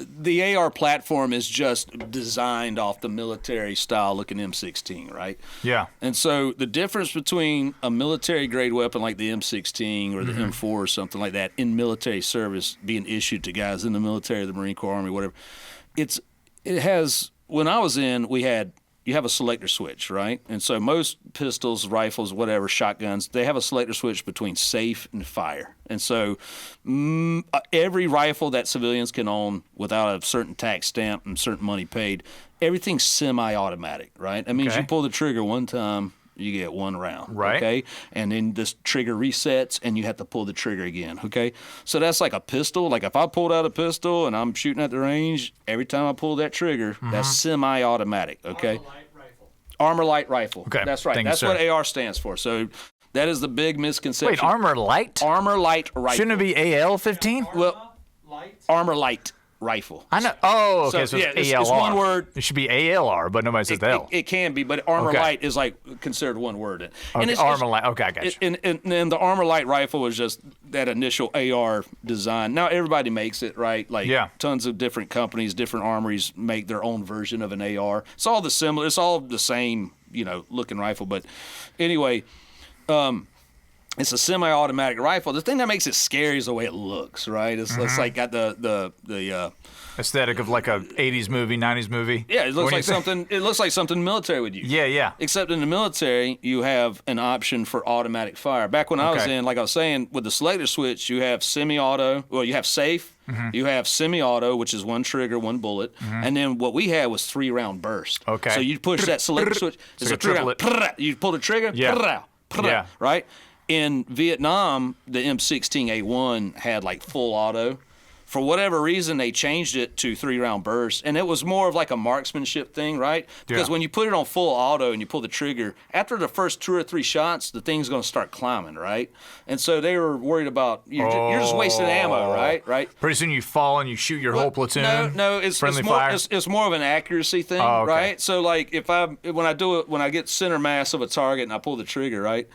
The AR platform is just designed off the military-style looking M16, right? Yeah. And so the difference between a military-grade weapon like the M16 or the M4 or something like that in military service being issued to guys in the military, the Marine Corps, Army, whatever, it has. When I was in, you have a selector switch, right? And so most pistols, rifles, whatever, shotguns, they have a selector switch between safe and fire. And so every rifle that civilians can own without a certain tax stamp and certain money paid, everything's semi-automatic, right? That means you pull the trigger one time, you get one round, right? Okay, and then this trigger resets, and you have to pull the trigger again. Okay, so that's like a pistol. Like if I pulled out a pistol and I'm shooting at the range, every time I pull that trigger, that's semi-automatic. Okay, Armor Light Rifle. Okay, that's right. That's what AR stands for. So that is the big misconception. Wait, Armor Light? Armor Light Rifle. Shouldn't it be AL-15? Well, Armor Light Rifle. I know. Oh, okay. So it's ALR. It's one word. It should be ALR, but nobody says the L. It can be, but Armor Light is like considered one word. Okay, and Armor Light. Okay, I got you. And the Armor Light rifle was just that initial AR design. Now everybody makes it, right? Like tons of different companies, different armories make their own version of an AR. It's all It's all the same, looking rifle. But anyway, it's a semi-automatic rifle. The thing that makes it scary is the way it looks, right? It's like got the aesthetic of like a 80s movie, 90s movie. Yeah, it looks like something. It looks like something the military would use. Yeah. Except in the military, you have an option for automatic fire. Back when I was in, like I was saying, with the selector switch, you have semi-auto. Well, you have safe. You have semi-auto, which is one trigger, one bullet, and then what we had was 3-round burst. Okay. So you push that selector switch. It's a 3-round. You pull the trigger. Yeah. Right. In Vietnam, the M16A1 had like full auto. For whatever reason, they changed it to 3-round burst, and it was more of like a marksmanship thing, right? Because when you put it on full auto and you pull the trigger, after the first 2 or 3 shots, the thing's going to start climbing, right? And so they were worried about you're just wasting ammo, right? Pretty soon you fall and you shoot your whole platoon. No, it's more of an accuracy thing, right? So like when I get center mass of a target and I pull the trigger, right?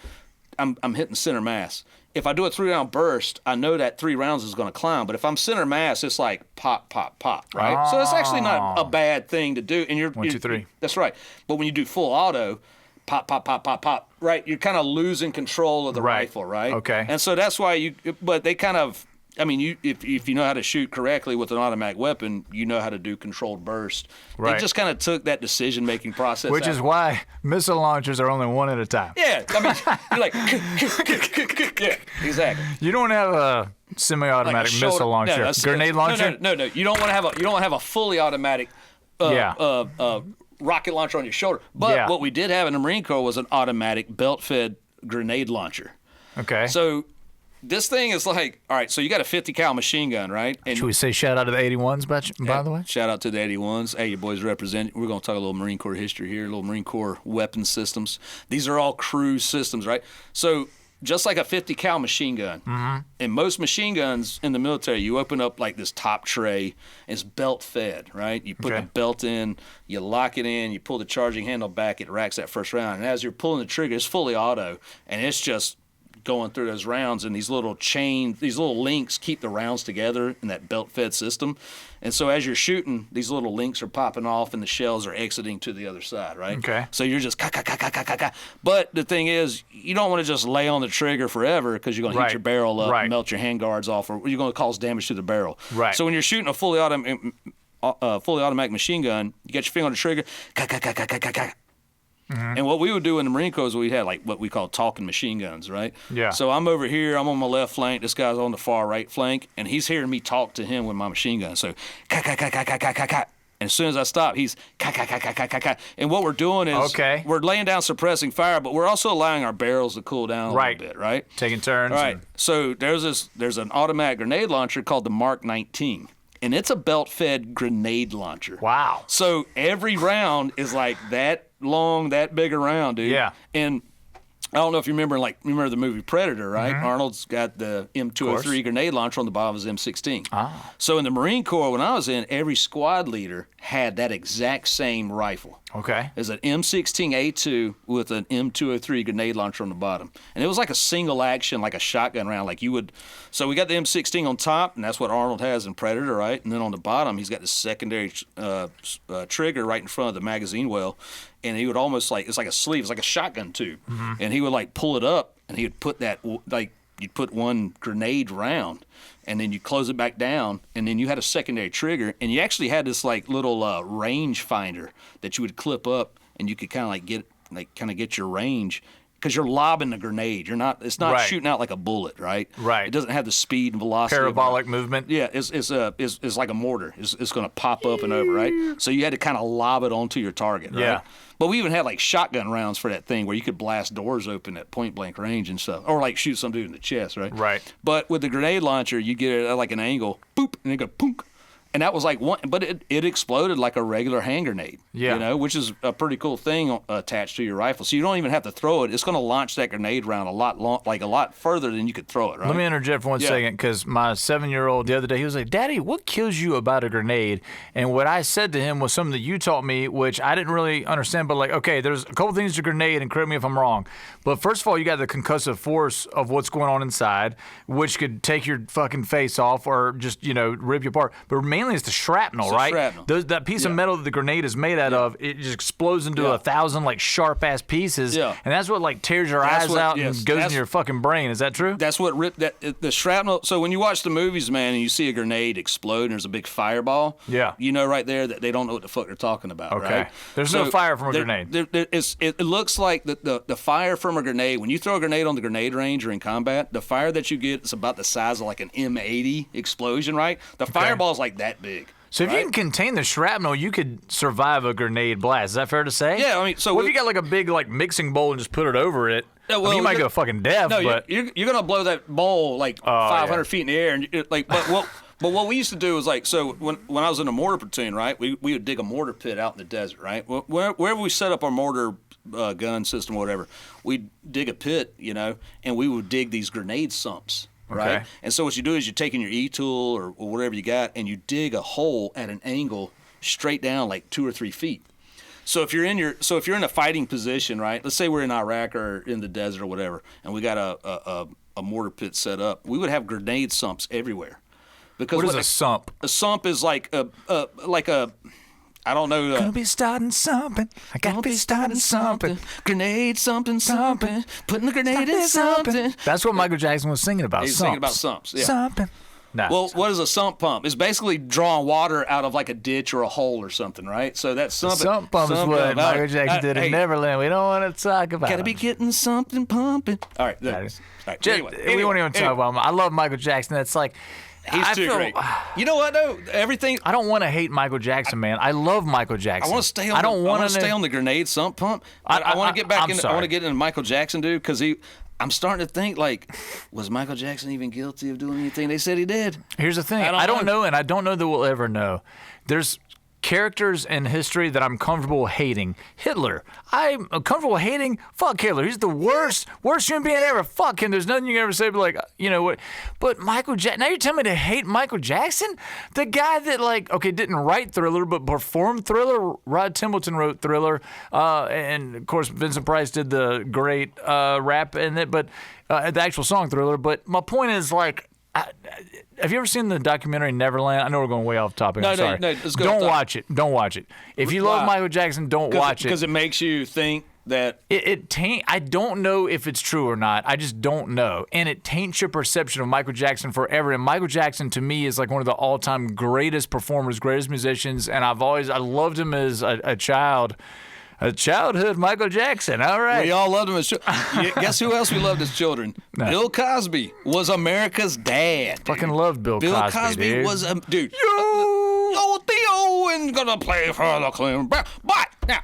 I'm hitting center mass. If I do a 3-round burst, I know that 3 rounds is going to climb. But if I'm center mass, it's like pop, pop, pop, right? So it's actually not a bad thing to do. And 1, 2, 3. That's right. But when you do full auto, pop, pop, pop, pop, pop, right? You're kind of losing control of the rifle, right? Okay. And so that's why but they kind of, if you know how to shoot correctly with an automatic weapon, you know how to do controlled burst. Right. They just kind of took that decision-making process Which is why missile launchers are only one at a time. Yeah, you're like, yeah, exactly. You don't have a semi-automatic missile launcher, grenade launcher. No. You don't want to have a fully automatic. Rocket launcher on your shoulder. But what we did have in the Marine Corps was an automatic belt-fed grenade launcher. Okay. So this thing is like, all right, so you got a 50 cal machine gun, right? And should we say shout out to the 81s, by the way? Shout out to the 81s. Hey, your boys represent. We're going to talk a little Marine Corps history here, a little Marine Corps weapon systems. These are all cruise systems, right? So just like a 50 cal machine gun, in most machine guns in the military, you open up like this top tray. It's belt fed, right? You put the belt in, you lock it in, you pull the charging handle back, it racks that first round. And as you're pulling the trigger, it's fully auto, and it's just going through those rounds, and these little links keep the rounds together in that belt-fed system. And so as you're shooting, these little links are popping off, and the shells are exiting to the other side, right? Okay. So you're just ka. But the thing is, you don't want to just lay on the trigger forever because you're going to heat your barrel up, and melt your handguards off, or you're going to cause damage to the barrel. Right. So when you're shooting a fully automatic machine gun, you get your finger on the trigger, ka. And what we would do in the Marine Corps is we had like what we call talking machine guns, right? Yeah. So I'm over here, I'm on my left flank, this guy's on the far right flank, and he's hearing me talk to him with my machine gun. So ka. And as soon as I stop, he's ka. And what we're doing is we're laying down suppressing fire, but we're also allowing our barrels to cool down a little bit, right? Taking turns. All right. So there's an automatic grenade launcher called the Mark 19. And it's a belt-fed grenade launcher. Wow. So every round is like that long, that big a round, dude. Yeah. And I don't know if you remember the movie Predator, right? Arnold's got the M203 grenade launcher on the bottom of his M16. Ah. So in the Marine Corps, when I was in, every squad leader had that exact same rifle. Okay. There's an M16A2 with an M203 grenade launcher on the bottom. And it was like a single action, like a shotgun round, like you would. So we got the M16 on top, and that's what Arnold has in Predator, right? And then on the bottom, he's got the secondary trigger right in front of the magazine well. And he would almost it's like a sleeve, it's like a shotgun tube. And he would like pull it up, and he would put that, like, you'd put one grenade round, and then you close it back down, and then you had a secondary trigger, and you actually had this like little range finder that you would clip up, and you could kind of get your range, because you're lobbing the grenade. It's not shooting out like a bullet, right? Right. It doesn't have the speed and velocity. Parabolic movement. Yeah, it's like a mortar. It's going to pop up and over, right? So you had to kind of lob it onto your target, right? Yeah. But we even had like shotgun rounds for that thing where you could blast doors open at point blank range and stuff, or like shoot some dude in the chest, right? Right. But with the grenade launcher, you get it at like an angle, boop, and it go punk. And that was like one, but it exploded like a regular hand grenade, which is a pretty cool thing attached to your rifle. So you don't even have to throw it. It's going to launch that grenade round a lot further than you could throw it, right? Let me interject for 1 second, because my 7-year-old the other day, he was like, "Daddy, what kills you about a grenade?" And what I said to him was something that you taught me, which I didn't really understand, but like, okay, there's a couple things to grenade, and correct me if I'm wrong. But first of all, you got the concussive force of what's going on inside, which could take your fucking face off or just, rip you apart. But mainly it's the shrapnel, right? Shrapnel. That piece of metal that the grenade is made out of, it just explodes into 1,000 like sharp ass pieces, and that's what like tears your eyes out and goes into your fucking brain. Is that true? That's what ripped the shrapnel. So when you watch the movies, man, and you see a grenade explode and there's a big fireball, you know right there that they don't know what the fuck they're talking about. Okay. Right? There's no fire from a grenade. It looks like the fire from a grenade. When you throw a grenade on the grenade range or in combat, the fire that you get is about the size of like an M80 explosion, right? The fireball's like that big. So if you can contain the shrapnel, you could survive a grenade blast. Is that fair to say? Yeah, I mean, so what if you got like a big like mixing bowl and just put it over it? Yeah, well, you might go fucking deaf. No, but you're gonna blow that bowl like 500 feet in the air, and but what we used to do was like, so when I was in a mortar platoon, right, we would dig a mortar pit out in the desert, right? Wherever we set up our mortar gun system or whatever, we'd dig a pit, and we would dig these grenade sumps. Right. Okay. And so what you do is you're taking your E-tool or whatever you got, and you dig a hole at an angle straight down like 2 or 3 feet. So if you're in a fighting position, right? Let's say we're in Iraq or in the desert or whatever, and we got a mortar pit set up. We would have grenade sumps everywhere. Because what is a sump? A sump is like a I don't know. Gonna be starting something. I gotta be starting something. Grenade something. Putting the grenade in something. That's what Michael Jackson was singing about. He's singing about sumps. Yeah. Something. Nah. Well, what is a sump pump? It's basically drawing water out of like a ditch or a hole or something, right? So that's something. Sump pump is what Michael Jackson did in Neverland. We don't want to talk about it. Gotta be getting something pumping. All right. Anyway, we won't even talk about him. I love Michael Jackson. That's like, He's too great. You know what though? Everything. I don't want to hate Michael Jackson, man. I love Michael Jackson. I want to stay on. I want to stay on the grenade sump pump. I want to get back in. I want to get into Michael Jackson, dude, because I'm starting to think, like, was Michael Jackson even guilty of doing anything they said he did? Here's the thing. I don't know, and I don't know that we'll ever know. There's characters in history that I'm comfortable hating. Hitler. I'm comfortable hating. Fuck Hitler. He's the worst human being ever. Fuck him. There's nothing you can ever say, but like, you know what? But Michael Jackson. Now you're telling me to hate Michael Jackson? The guy that, like, okay, didn't write Thriller, but performed Thriller. Rod Templeton wrote Thriller. And, of course, Vincent Price did the great rap in it, but the actual song Thriller. But my point is, like, have you ever seen the documentary Neverland? I know we're going way off topic. I'm sorry. No, let's go. Don't watch it. Don't watch it. If you love Michael Jackson, don't watch it. Because it makes you think that I don't know if it's true or not. I just don't know. And it taints your perception of Michael Jackson forever. And Michael Jackson, to me, is like one of the all-time greatest performers, greatest musicians. And I loved him as a child. A childhood Michael Jackson. All right. We all loved him as children. Guess who else we loved as children? No. Bill Cosby was America's dad. Dude. Fucking loved Bill Cosby. Bill Cosby dude. was a dude. Yo, Theo, and gonna play for the Cleveland Browns. But now,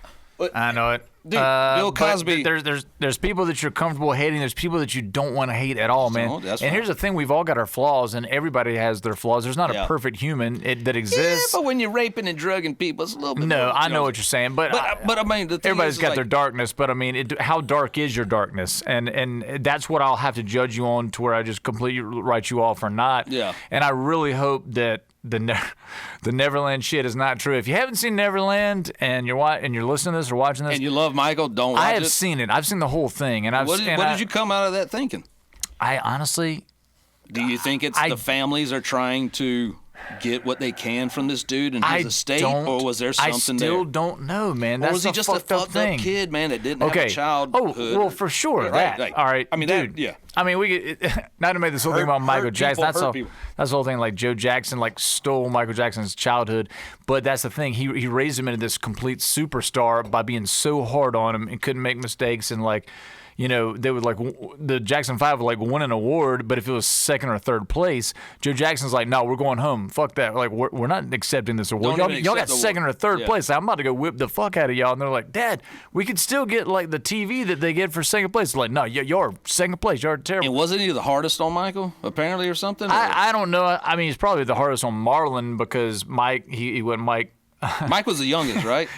I know it. Dude, Bill Cosby. There's people that you're comfortable hating. There's people that you don't want to hate at all, man. That's and here's the thing: we've all got our flaws, and everybody has their flaws. There's not a perfect human that exists. Yeah, but when you're raping and drugging people, it's a little bit. No, I know what you're saying, but I mean, the thing everybody's got their darkness. But I mean, how dark is your darkness? And that's what I'll have to judge you on, to where I just completely write you off or not. Yeah. And I really hope that the Neverland shit is not true. If you haven't seen Neverland and you're listening to this or watching this, and you love Michael, don't watch it. I have seen it. I've seen the whole thing, and what did you come out of that thinking? I honestly, do you think it's the families are trying to get what they can from this dude and his estate, or was there something there? I still don't know, man. That's or was he just a fucked up kid, man, that didn't have a childhood? Oh, well, for sure. All right. I mean, dude. Yeah. I mean, we could, not to make this whole thing about Michael Jackson. That's the whole thing. Like, Joe Jackson, like, stole Michael Jackson's childhood, but that's the thing. He raised him into this complete superstar by being so hard on him and couldn't make mistakes, and like, you know, they would, like, the Jackson 5 would, like, win an award, but if it was second or third place, Joe Jackson's like, no, we're going home. Fuck that. Like, we're not accepting this award. Y'all got second or third place. I'm about to go whip the fuck out of y'all. And they're like, Dad, we could still get, like, the TV that they get for second place. They're like, no, you're second place. You're terrible. And wasn't he the hardest on Michael, apparently, or something? I don't know. I mean, he's probably the hardest on Marlon, because Mike, he went Mike. Mike was the youngest, right?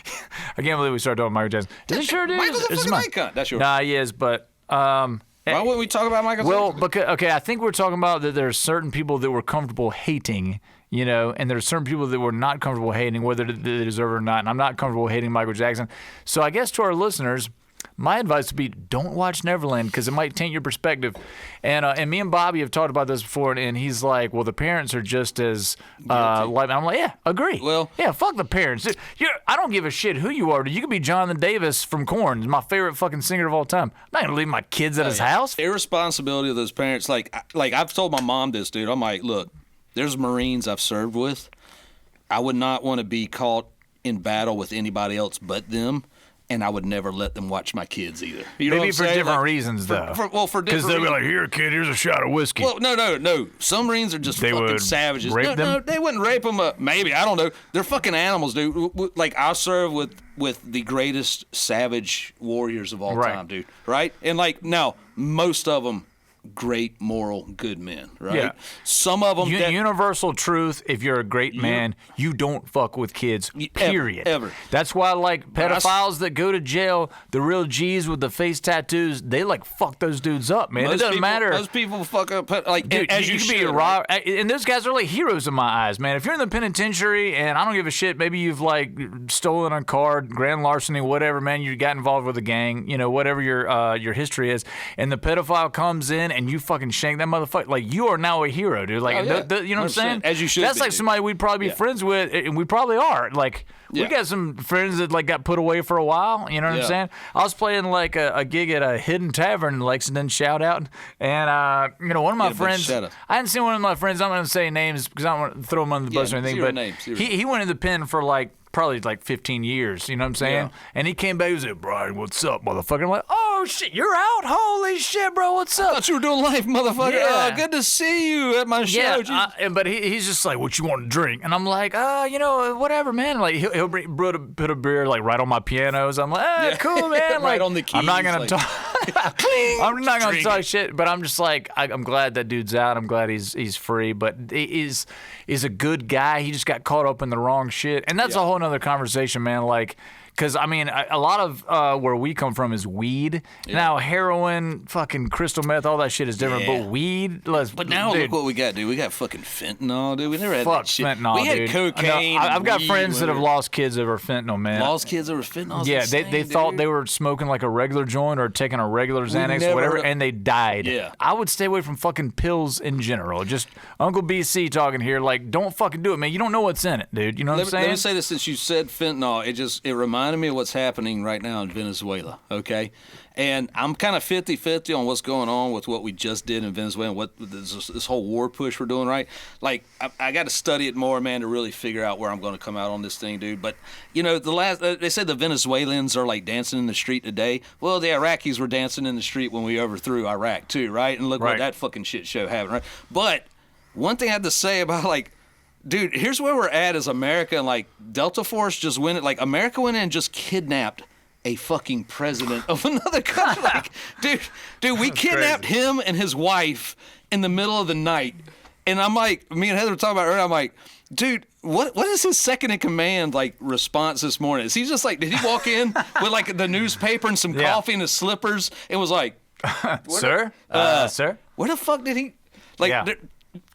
I can't believe we started talking Michael Jackson. Is it sure, dude? Michael's a fucking icon. That's yours. Nah, he is, but... why wouldn't we talk about Michael Jackson? Well, because, okay, I think we're talking about that there are certain people that we're comfortable hating, you know, and there are certain people that we're not comfortable hating, whether they deserve it or not, and I'm not comfortable hating Michael Jackson. So I guess to our listeners, my advice would be, don't watch Neverland, because it might taint your perspective. And me and Bobby have talked about this before, and he's like, well, the parents are just as like. I'm like, yeah, agree. Well, yeah, fuck the parents. I don't give a shit who you are. You could be Jonathan Davis from Korn. He's my favorite fucking singer of all time. I'm not gonna leave my kids at his house. Irresponsibility of those parents. Like I've told my mom this, dude. I'm like, look, there's Marines I've served with. I would not want to be caught in battle with anybody else but them. And I would never let them watch my kids either. You know Maybe what for I'm different reasons, though. For different reasons. Because they'll be like, here, kid, here's a shot of whiskey. Well, no. Some Marines are just fucking savages. Rape them? No, they wouldn't rape them. Maybe. I don't know. They're fucking animals, dude. Like, I serve with the greatest savage warriors of all time, dude. Right? And, like, now, most of them, great, moral, good men, right? Yeah. Some of them... universal truth, if you're a great man, you don't fuck with kids, period. Ever. That's why, like, pedophiles that go to jail, the real G's with the face tattoos, they, like, fuck those dudes up, man. It doesn't matter. Those people fuck up, like, dude, as you should. Right? And those guys are, like, heroes in my eyes, man. If you're in the penitentiary, and I don't give a shit, maybe you've, like, stolen a car, grand larceny, whatever, man, you got involved with a gang, you know, whatever your history is, and the pedophile comes in, and you fucking shank that motherfucker. Like, you are now a hero, dude. Like, you know what I'm saying? As you should. That's like somebody we'd probably be friends with, and we probably are. Like, we got some friends that, like, got put away for a while. You know what I'm saying? I was playing, like, a gig at a hidden tavern in Lexington, shout out. And, you know, one of my friends, I hadn't seen one of my friends, I'm going to say names because I don't want to throw them under the bus or anything, but he went in the pen for, like, probably like 15 years, you know what I'm saying? Yeah. And he came back, he was like, Brian, what's up, motherfucker? I'm like, oh, oh shit, you're out? Holy shit, bro, what's up? I thought you were doing life, motherfucker. Yeah. Good to see you at my show. But he's just like, what you want to drink? And I'm like, whatever, man. Like he'll put a beer like right on my pianos. I'm like, cool, man. Right like, on the keys. I'm not gonna like, talk. I'm not gonna talk shit. But I'm just like, I'm glad that dude's out. I'm glad he's free. But he is a good guy. He just got caught up in the wrong shit, and that's a whole nother conversation, man. Like. Because, I mean, a lot of where we come from is weed. Yeah. Now, heroin, fucking crystal meth, all that shit is different. But weed, But now look what we got, dude. We got fucking fentanyl, dude. We never had that shit. Fentanyl, we had dude. cocaine. I've got friends that have lost kids over fentanyl, man. Lost kids over fentanyl? Yeah, they thought they were smoking like a regular joint or taking a regular Xanax or whatever, and they died. Yeah. I would stay away from fucking pills in general. Just Uncle BC talking here. Like, don't fucking do it, man. You don't know what's in it, dude. You know what I'm saying? Let me say this. Since you said fentanyl, it reminded me of what's happening right now in Venezuela, okay? And I'm kind of 50-50 on what's going on with what we just did in Venezuela and what this whole war push we're doing, right? Like, I got to study it more, man, to really figure out where I'm going to come out on this thing, dude. But, you know, they said the Venezuelans are, like, dancing in the street today. Well, the Iraqis were dancing in the street when we overthrew Iraq, too, right? And look what that fucking shit show happened, right? But one thing I had to say about, like, dude, here's where we're at as America, and like Delta Force just went. Like America went in and just kidnapped a fucking president of another country. Like, dude, we kidnapped him and his wife in the middle of the night. And I'm like, me and Heather were talking about it earlier. I'm like, dude, what is his second in command like response this morning? Is he just like, did he walk in with like the newspaper and some coffee and his slippers and was like, sir, sir, where the fuck did he like? Yeah.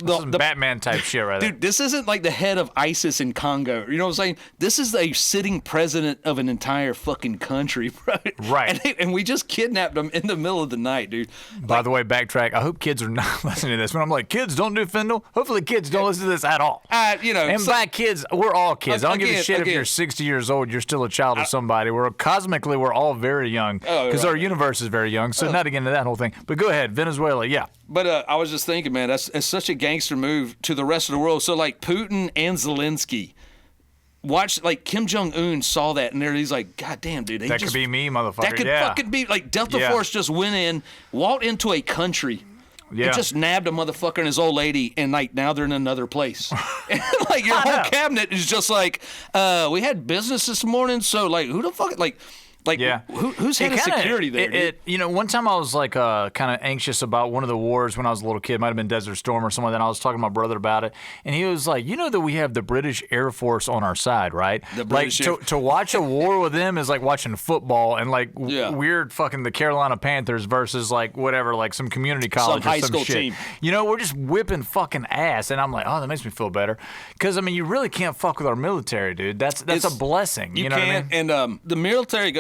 The Batman type shit right there. Dude, this isn't like the head of ISIS in Congo. You know what I'm saying? This is a sitting president of an entire fucking country, bro. Right. And we just kidnapped him in the middle of the night, dude. By the way, backtrack. I hope kids are not listening to this. When I'm like, kids, don't do fentanyl. Hopefully kids don't listen to this at all. And by kids, we're all kids. I don't give a shit if you're 60 years old. You're still a child of somebody. Cosmically, we're all very young because our universe is very young. So not to get into that whole thing. But go ahead. Venezuela, yeah. But I was just thinking, man, that's such a gangster move to the rest of the world. So, like, Putin and Zelensky, like, Kim Jong-un saw that, and he's like, God damn, dude. That could be me, motherfucker. That could fucking be, like, Delta Force just went in, walked into a country, and just nabbed a motherfucker and his old lady, and, like, now they're in another place. And, like, your whole cabinet is just like, we had business this morning, so, like, who the fuck, like... Like, who's head of security there? One time I was like kind of anxious about one of the wars when I was a little kid. It might have been Desert Storm or something like that. I was talking to my brother about it, and he was like, "You know that we have the British Air Force on our side, right? To watch a war with them is like watching football and like weird fucking the Carolina Panthers versus like whatever, like some community college some or high some school shit. Team. You know, we're just whipping fucking ass, and I'm like, oh, that makes me feel better because I mean, you really can't fuck with our military, dude. That's a blessing. You know what I mean? And the military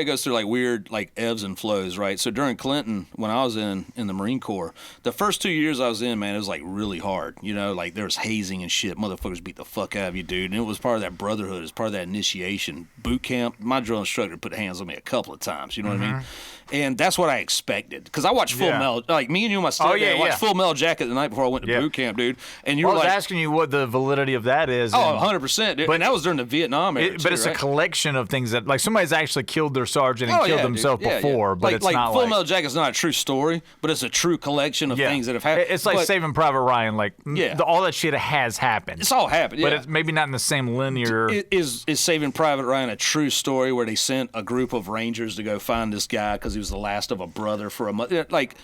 goes through like weird like ebbs and flows, right? So during Clinton, when I was in the Marine Corps, the first 2 years I was in, man, it was like really hard. You know, like there was hazing and shit. Motherfuckers beat the fuck out of you, dude. And it was part of that brotherhood. It was part of that initiation. Boot camp, my drill instructor put hands on me a couple of times. You know what I mean? And that's what I expected. Because I watched Full Metal, like me and you, my stepdad, watched Full Metal Jacket the night before I went to boot camp, dude. And you were like, I was asking you what the validity of that is. 100%. Dude. But that was during the Vietnam era. But it's a collection of things that, like, somebody's actually killed their sergeant and killed himself before. But it's not Full Metal Jacket's not a true story, but it's a true collection of things that have happened. It's like Saving Private Ryan. Like, all that shit has happened. It's all happened, But it's maybe not in the same linear. Is Saving Private Ryan a true story where they sent a group of Rangers to go find this guy because he was the last of a brother for a month? Like,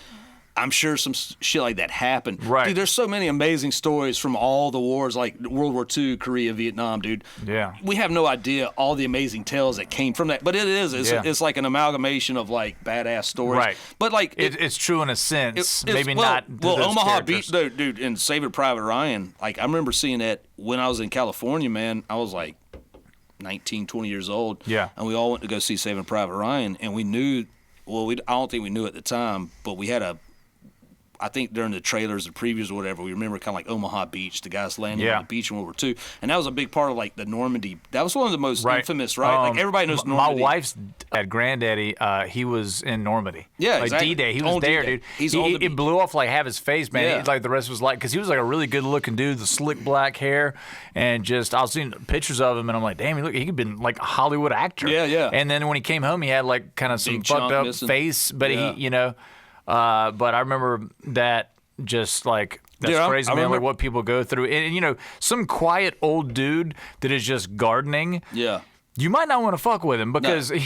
I'm sure some shit like that happened. Right. Dude, there's so many amazing stories from all the wars, like World War II, Korea, Vietnam, dude. Yeah. We have no idea all the amazing tales that came from that. But it's like an amalgamation of, like, badass stories. Right. But, like... It's true in a sense. Maybe well, not. Well, Omaha Beach, dude, and Saving Private Ryan, like, I remember seeing that when I was in California, man. I was, like, 19, 20 years old. Yeah. And we all went to go see Saving Private Ryan, and we knew... Well, I don't think we knew at the time, but we had I think during the trailers, the previews or whatever, we remember kind of like Omaha Beach, the guys landing on the beach in World War II. And that was a big part of like the Normandy. That was one of the most infamous, right? Like everybody knows Normandy. My wife's granddaddy, he was in Normandy. Yeah, like exactly. D-Day. He was there, dude. It blew off like half his face, man. Yeah. Like the rest was like, because he was like a really good looking dude, the slick black hair, and just I was seeing pictures of him, and I'm like, damn, he could been like a Hollywood actor. Yeah, yeah. And then when he came home, he had like kind of some Big fucked chunk up missing. face, but but I remember that just like. That's crazy, man, like what people go through. And, some quiet old dude that is just gardening. Yeah. You might not want to fuck with him because, you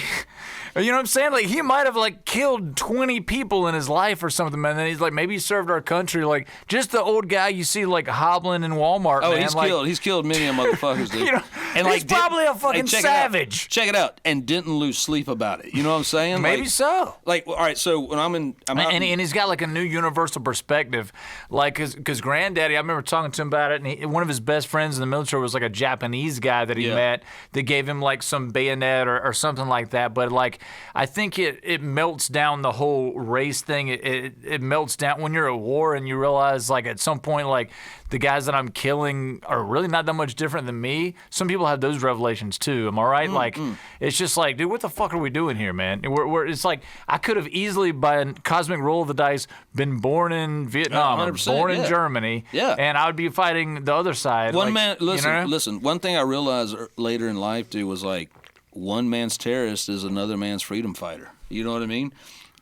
know what I'm saying? Like, he might have, like, killed 20 people in his life or something, and then he's like, maybe he served our country. Like, just the old guy you see, like, hobbling in Walmart, Oh, man. he's killed many of motherfuckers, dude. And he's probably a fucking savage. Check it out. And didn't lose sleep about it. You know what I'm saying? Maybe so. Like, all right, so when I'm out and he's got, like, a new universal perspective. Like, because Granddaddy, I remember talking to him about it, and one of his best friends in the military was, like, a Japanese guy that he met that gave him, like, some bayonet or something like that. But, like, I think it melts down the whole race thing. It melts down when you're at war and you realize, like, at some point, like, the guys that I'm killing are really not that much different than me. Some people have those revelations too. Am I right? It's just like, dude, what the fuck are we doing here, man? It's like I could have easily, by a cosmic roll of the dice, been born in Vietnam or born in Germany, and I would be fighting the other side. Listen. One thing I realized later in life, dude, was like one man's terrorist is another man's freedom fighter. You know what I mean?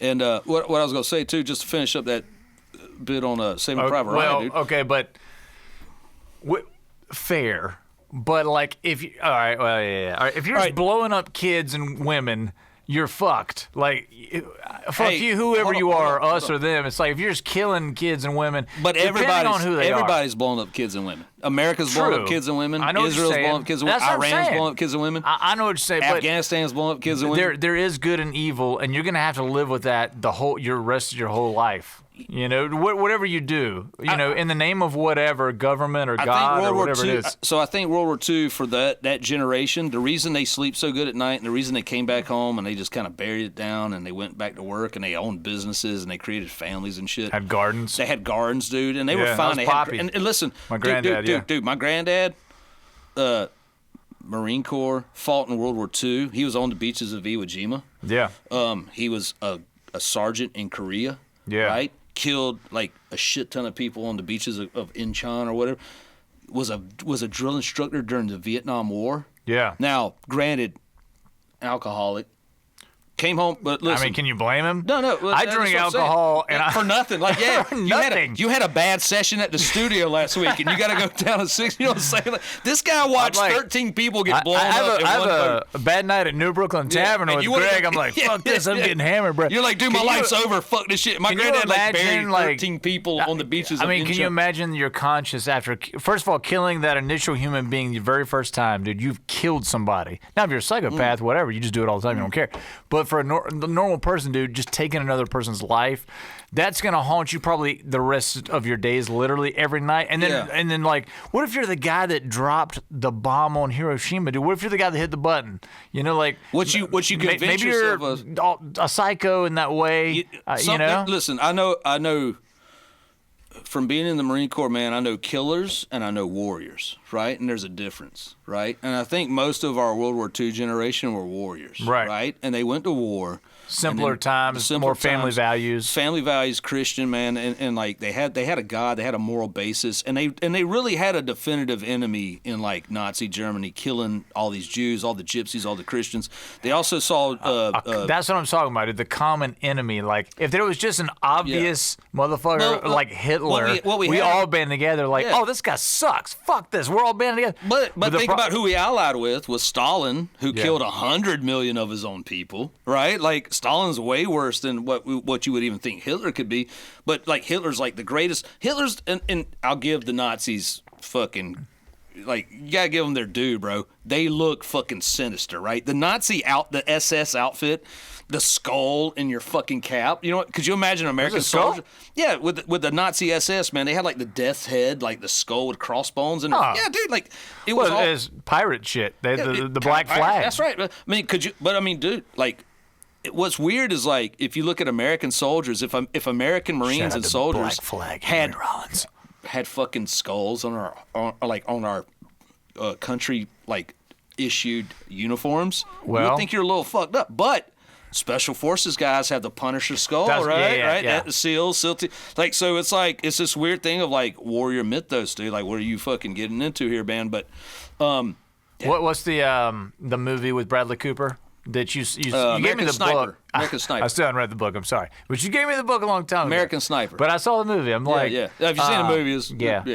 And what I was gonna say too, just to finish up that bit on Saving Private Ryan, dude. Okay, but. Fair, but like if you, all right, if you're just blowing up kids and women, you're fucked. Like, fuck you, whoever you are, us or them. It's like if you're just killing kids and women, but everybody's are. blowing up kids and women. America's blowing up kids and women. I know Israel's blowing up kids and women. Iran's blowing up kids and women. I know what you're saying. Afghanistan's blowing up kids and women. There is good and evil, and you're gonna have to live with that your rest of your whole life. Whatever you do, in the name of whatever, government or God or whatever it is. So I think World War II, for that generation, the reason they sleep so good at night and the reason they came back home and they just kind of buried it down and they went back to work and they owned businesses and they created families and shit. Had gardens. They had gardens, dude, and they were fine. And listen, my granddad, dude, my granddad, Marine Corps, fought in World War II. He was on the beaches of Iwo Jima. Yeah. He was a sergeant in Korea. Yeah. Right? Killed like a shit ton of people on the beaches of Incheon or whatever. Was a drill instructor during the Vietnam War. Yeah. Now, granted, alcoholic. Came home, but listen. I mean, can you blame him? No. I drink alcohol for nothing. Like, nothing. You had a bad session at the studio last week, and you got to go down to 6. You know what I'm saying? Like, this guy watched 13 people get blown up. I have a bad night at New Brooklyn Tavern with Greg. I'm like, fuck this. I'm getting hammered, bro. You're like, dude, my life's over. Fuck this shit. My granddad buried 13 people on the beaches. I mean, can you imagine your conscience after, first of all, killing that initial human being the very first time, dude? You've killed somebody. Now, if you're a psychopath, whatever, you just do it all the time. You don't care. But for a normal person, dude, just taking another person's life, that's gonna haunt you probably the rest of your days, literally every night. And then like, what if you're the guy that dropped the bomb on Hiroshima, dude? What if you're the guy that hit the button? Like what you convince maybe yourself you're a psycho in that way. Listen, I know. From being in the Marine Corps, man, I know killers and I know warriors, right? And there's a difference, right? And I think most of our World War II generation were warriors, right? And they went to war. Simpler times, more family values. Family values, Christian, man, and like they had a God, they had a moral basis, and they really had a definitive enemy in like Nazi Germany, killing all these Jews, all the gypsies, all the Christians. They also saw that's what I'm talking about, dude, the common enemy. Like if there was just an obvious motherfucker like Hitler, we all band together like, oh, this guy sucks. Fuck this. We're all banding together. But think about who he allied with was Stalin, who killed 100 million of his own people, right? Like Stalin's way worse than what you would even think Hitler could be. But like Hitler's like the greatest. Hitler's and I'll give the Nazis fucking, like, you gotta give them their due, bro. They look fucking sinister, right? The the SS outfit, the skull in your fucking cap. You know what? Could you imagine an American soldier? Yeah, with the Nazi SS, man, they had like the death's head, like the skull with crossbones, and yeah, dude, like it was all pirate shit. The black flag. That's right. I mean, dude, like what's weird is like if you look at American soldiers, if American Marines and soldiers had fucking skulls on our country like issued uniforms, you would think you're a little fucked up. But Special Forces guys have the Punisher skull, right? Yeah. SEAL, like, so it's like it's this weird thing of like warrior mythos, dude. Like, what are you fucking getting into here, man? But what's the movie with Bradley Cooper that you gave me the book? American Sniper. I still haven't read the book. I'm sorry, but you gave me the book a long time ago. American Sniper. But I saw the movie. I'm like, yeah. If you've seen the movie, it's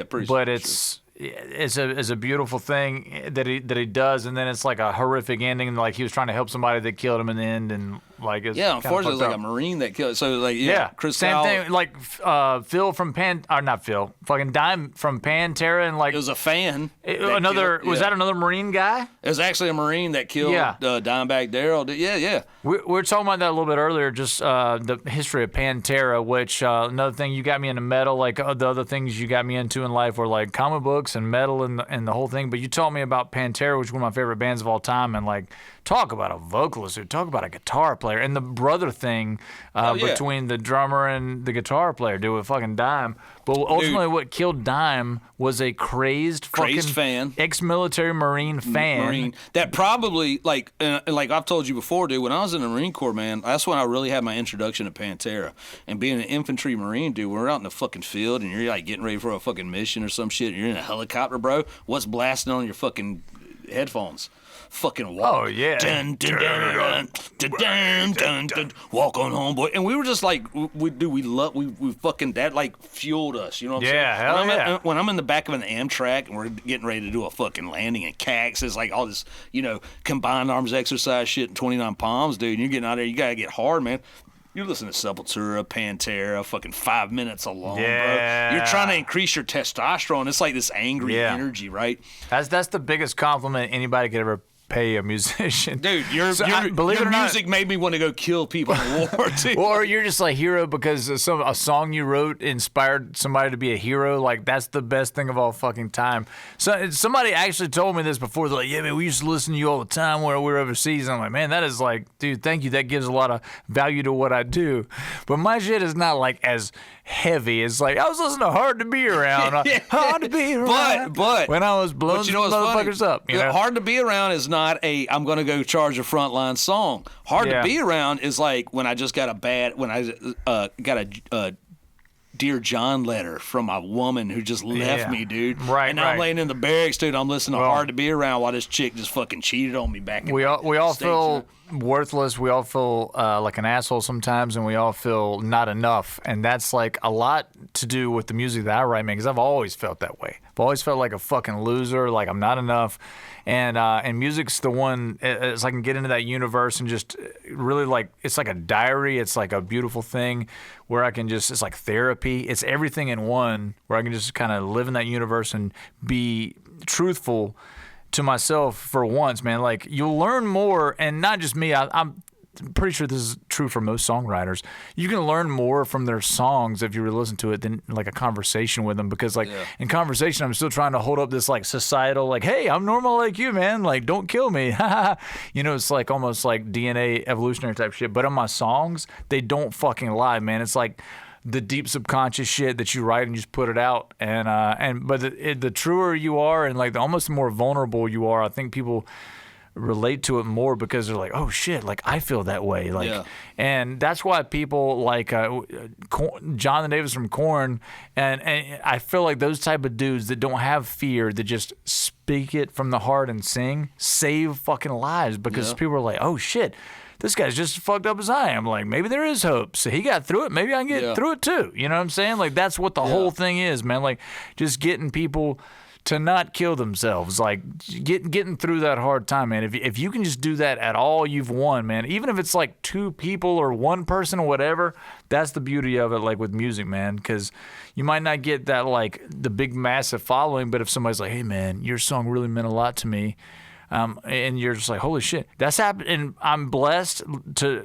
pretty. But sure. it's a beautiful thing that he does, and then it's like a horrific ending, and like he was trying to help somebody that killed him in the end, and like it's unfortunately, it was like a Marine that killed. So like Chris same Kyle, thing. Like Phil from not Phil, fucking Dime from Pantera, and like it was a fan. Was that another Marine guy? It was actually a Marine that killed Dimebag Darrell. Yeah. We were talking about that a little bit earlier, just the history of Pantera, which another thing you got me into metal, like the other things you got me into in life were like comic books and metal and the whole thing. But you told me about Pantera, which is one of my favorite bands of all time, and like talk about a vocalist, or talk about a guitar player, and the brother thing between the drummer and the guitar player, dude, with fucking Dime. But ultimately, what killed Dime was a crazed fan, ex-military Marine fan. That probably like I've told you before, dude. When I was in the Marine Corps, man, that's when I really had my introduction to Pantera. And being an infantry Marine, dude, we're out in the fucking field and you're like getting ready for a fucking mission or some shit. And you're in a helicopter, bro. What's blasting on your fucking headphones? Fucking walk. Oh yeah. Dun, dun, dun, dun, dun, dun, dun, walk on home, boy. And we were just like, we fucking, that like fueled us. You know what I'm saying? Yeah, when I'm in the back of an Amtrak and we're getting ready to do a fucking landing in Cax's, like all this, combined arms exercise shit in 29 Palms, dude. And you're getting out there, you gotta get hard, man. You listen to Sepultura, Pantera, fucking 5 minutes alone, bro. You're trying to increase your testosterone. It's like this angry energy, right? That's the biggest compliment anybody could ever pay a musician. Dude, your music made me want to go kill people in war, too. Or you're just like hero because a song you wrote inspired somebody to be a hero. Like, that's the best thing of all fucking time. So somebody actually told me this before. They're like, yeah, man, we used to listen to you all the time when we were overseas. And I'm like, man, that is like, dude, thank you. That gives a lot of value to what I do. But my shit is not like as heavy. It's like, I was listening to Hard to Be Around. Hard to Be Around. But when I was blowing some motherfuckers up. Hard to Be Around is not I'm going to go charge a frontline song. Hard to Be Around is like when I just got got a Dear John letter from a woman who just left me, dude. Right, and I'm laying in the barracks, dude. I'm listening to Hard to Be Around while this chick just fucking cheated on me back in We all feel worthless. We all feel like an asshole sometimes, and we all feel not enough. And that's like a lot to do with the music that I write, man, because I've always felt that way. I've always felt like a fucking loser, like I'm not enough. And music's the one, it's I can get into that universe and just really like, it's like a diary. It's like a beautiful thing where I can just, it's like therapy. It's everything in one where I can just kind of live in that universe and be truthful to myself for once, man. Like, you'll learn more, and not just me. I'm pretty sure this is true for most songwriters. You can learn more from their songs if you really listen to it than like a conversation with them, because like in conversation, I'm still trying to hold up this like societal, like, hey, I'm normal like you, man. Like, don't kill me. It's like almost like DNA evolutionary type shit. But on my songs, they don't fucking lie, man. It's like the deep subconscious shit that you write and just put it out. But the truer you are and like the almost more vulnerable you are, I think people relate to it more because they're like, oh shit, like I feel that way, like, and that's why people like Jonathan Davis from Korn, and I feel like those type of dudes that don't have fear, that just speak it from the heart and save fucking lives, because people are like, oh shit, this guy's just as fucked up as I am. Like, maybe there is hope. So he got through it. Maybe I can get through it too. You know what I'm saying? Like, that's what the whole thing is, man. Like, just getting people to not kill themselves, like getting through that hard time, man. If you can just do that at all, you've won, man. Even if it's like 2 people or 1 person or whatever, that's the beauty of it, like with music, man, because you might not get that, like, the big massive following, but if somebody's like, hey, man, your song really meant a lot to me, and you're just like, holy shit, that's happened, and I'm blessed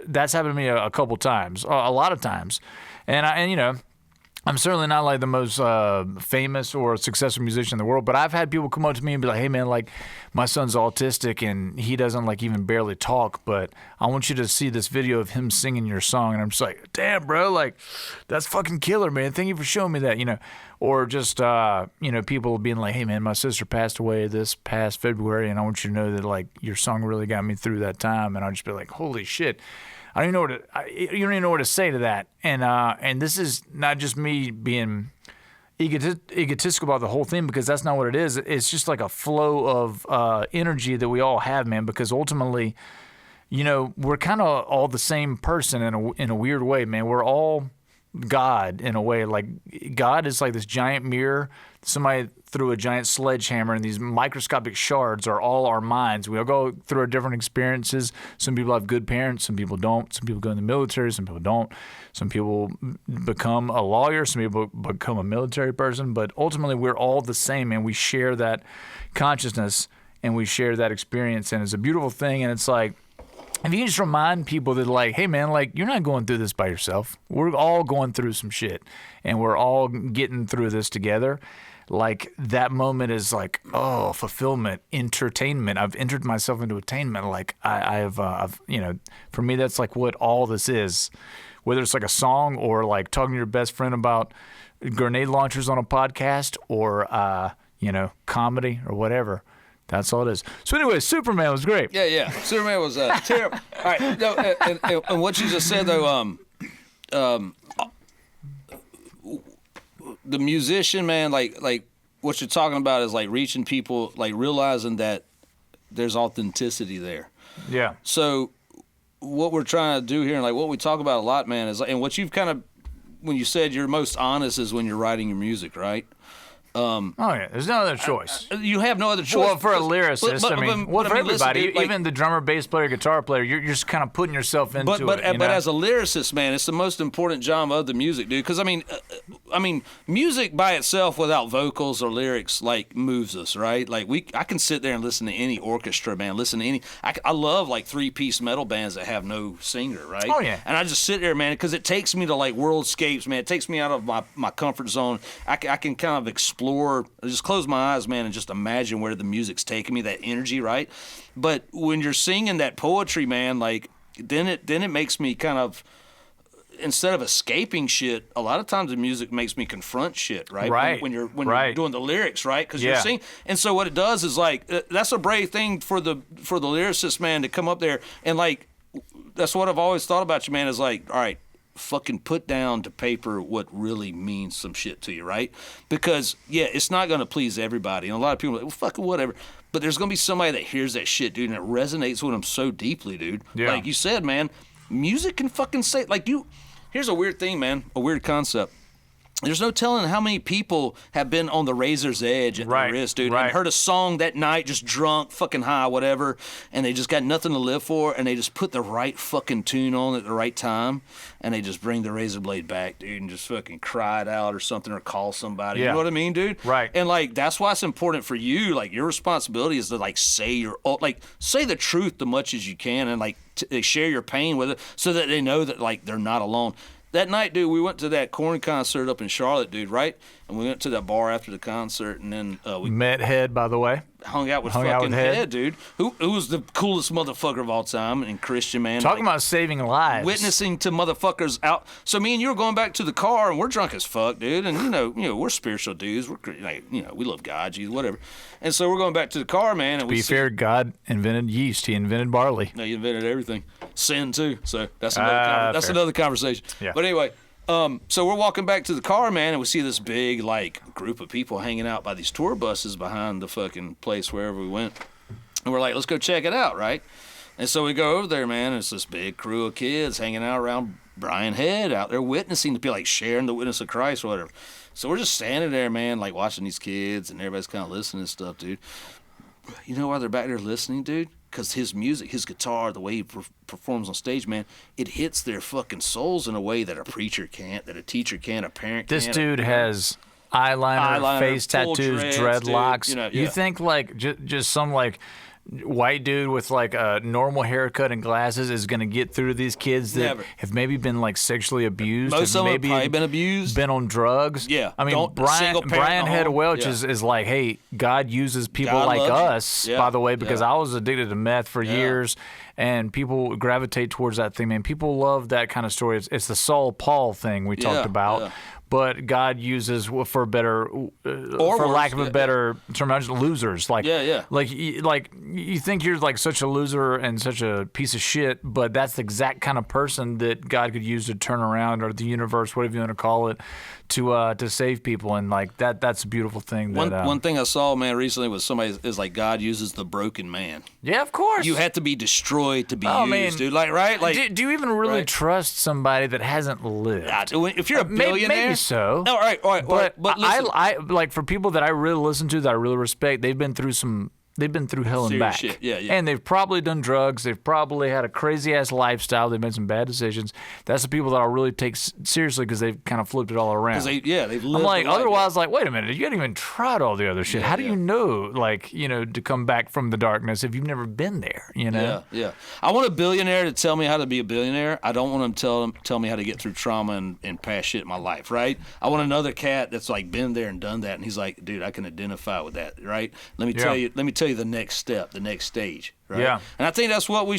that's happened to me a couple times, a lot of times, and I'm certainly not like the most famous or successful musician in the world, but I've had people come up to me and be like, "Hey, man, like my son's autistic and he doesn't like even barely talk, but I want you to see this video of him singing your song." And I'm just like, "Damn, bro, like that's fucking killer, man. Thank you for showing me that, you know." Or just people being like, "Hey, man, my sister passed away this past February, and I want you to know that like your song really got me through that time." And I'll just be like, "Holy shit." I don't even know you don't even know what to say to that. And this is not just me being egotistical about the whole thing, because that's not what it is. It's just like a flow of energy that we all have, man, because ultimately, you know, we're kind of all the same person in a weird way, man. We're all God in a way. Like God is like this giant mirror. Somebody threw a giant sledgehammer, and these microscopic shards are all our minds. We all go through our different experiences. Some people have good parents, some people don't. Some people go in the military, some people don't. Some people become a lawyer, some people become a military person. But ultimately, we're all the same, and we share that consciousness and we share that experience, and it's a beautiful thing. And it's like, if you can just remind people that, like, hey, man, like, you're not going through this by yourself. We're all going through some shit, and we're all getting through this together. Like, that moment is like, oh, fulfillment, entertainment. I've entered myself into attainment. Like, I've you know, for me, that's like what all this is. Whether it's like a song or like talking to your best friend about grenade launchers on a podcast or, you know, comedy or whatever. That's all it is. So anyway, Superman was great. Yeah. Superman was terrible. All right. No, and what you just said, though, the musician, man, like what you're talking about is like reaching people, like realizing that there's authenticity there. Yeah. So what we're trying to do here, and like what we talk about a lot, man, is like, and what you've kind of, when you said you're most honest is when you're writing your music, right? Oh yeah, there's no other choice. You have no other choice. Well, for a lyricist, for everybody, listen, dude, like, even the drummer, bass player, guitar player, you're just kind of putting yourself into it. But as a lyricist, man, it's the most important job of the music, dude. Because I mean, music by itself without vocals or lyrics like moves us, right? Like I can sit there and listen to any orchestra, man. Listen to any. I love like 3-piece metal bands that have no singer, right? Oh yeah. And I just sit there, man, because it takes me to like worldscapes, man. It takes me out of my comfort zone. I can kind of explore. I just close my eyes, man, and just imagine where the music's taking me, that energy, right? But when you're singing that poetry, man, like then it makes me kind of, instead of escaping shit, a lot of times the music makes me confront shit, right? Right. When you're doing the lyrics, right? Because you're singing, and so what it does is like that's a brave thing for the lyricist, man, to come up there and like, that's what I've always thought about you, man. Is like, all right, fucking put down to paper what really means some shit to you, right? Because yeah, it's not gonna please everybody, and a lot of people are like, well, fucking whatever. But there's gonna be somebody that hears that shit, dude, and it resonates with them so deeply, dude. Yeah. Like you said, man, music can fucking say, like, here's a weird thing, man, a weird concept. There's no telling how many people have been on the razor's edge at the wrist, dude, and heard a song that night, just drunk, fucking high, whatever, and they just got nothing to live for, and they just put the right fucking tune on at the right time, and they just bring the razor blade back, dude, and just fucking cry it out or something, or call somebody. Yeah. You know what I mean, dude? Right. And like that's why it's important for you. Like your responsibility is to like say the truth the much as you can, and like share your pain with it, so that they know that like they're not alone. That night, dude, we went to that Korn concert up in Charlotte, dude, right? And we went to that bar after the concert, and then we met Head, by the way. Hung out with Head, dude, who was the coolest motherfucker of all time, and Christian, man. Talking about saving lives. Witnessing to motherfuckers out. So me and you were going back to the car, and we're drunk as fuck, dude. And you know, we're spiritual dudes. We're like, you know, we love God, Jesus, whatever. And so we're going back to the car, man. And to be fair, God invented yeast. He invented barley. No, he invented everything. Sin too. So that's another conversation. Yeah. But anyway. So we're walking back to the car, man, and we see this big, like, group of people hanging out by these tour buses behind the fucking place wherever we went. And we're like, let's go check it out, right? And so we go over there, man, and it's this big crew of kids hanging out around Brian Head out there witnessing, to be like sharing the witness of Christ or whatever. So we're just standing there, man, like watching these kids, and everybody's kind of listening to stuff, dude. You know why they're back there listening, dude? Because his music, his guitar, the way he performs on stage, man, it hits their fucking souls in a way that a preacher can't, that a teacher can't, a parent can't. This dude has eyeliner, face tattoos, dreadlocks. Dude, you think like just some like white dude with like a normal haircut and glasses is going to get through to these kids that Never. have maybe been like sexually abused. Most have of them maybe have probably been abused. been on drugs. Yeah. I mean, Brian Head of Welch is like, hey, God uses people God like loves us, you. Yeah. by the way, because Yeah. I was addicted to meth for years, and people gravitate towards that thing, man. People love that kind of story. It's the Saul Paul thing we talked about. Yeah. But God uses, for better, for lack of a better terminology, losers. Like, like you think you're like such a loser and such a piece of shit, but that's the exact kind of person that God could use to turn around, or the universe, whatever you want to call it, to save people. And like that's a beautiful thing. One thing I saw, man, recently was somebody is like, God uses the broken man. Yeah, of course. You have to be destroyed to be used, dude. Like, right? Like, do you even really trust somebody that hasn't lived? If you're a billionaire, maybe so. No, all right. But listen. I like, for people that I really listen to, that I really respect, they've been through hell and Serious back. shit. Yeah. And they've probably done drugs. They've probably had a crazy ass lifestyle. They've made some bad decisions. That's the people that I'll really take seriously, because they've kind of flipped it all around. They've lived. I'm like, otherwise, like, wait a minute, you haven't even tried all the other shit. How do you know, like, to come back from the darkness if you've never been there? Yeah. I want a billionaire to tell me how to be a billionaire. I don't want them to tell me how to get through trauma and past shit in my life, right? I want another cat that's like been there and done that, and he's like, dude, I can identify with that, right? Let me tell you the next step, the next stage, right? Yeah. And I think that's what we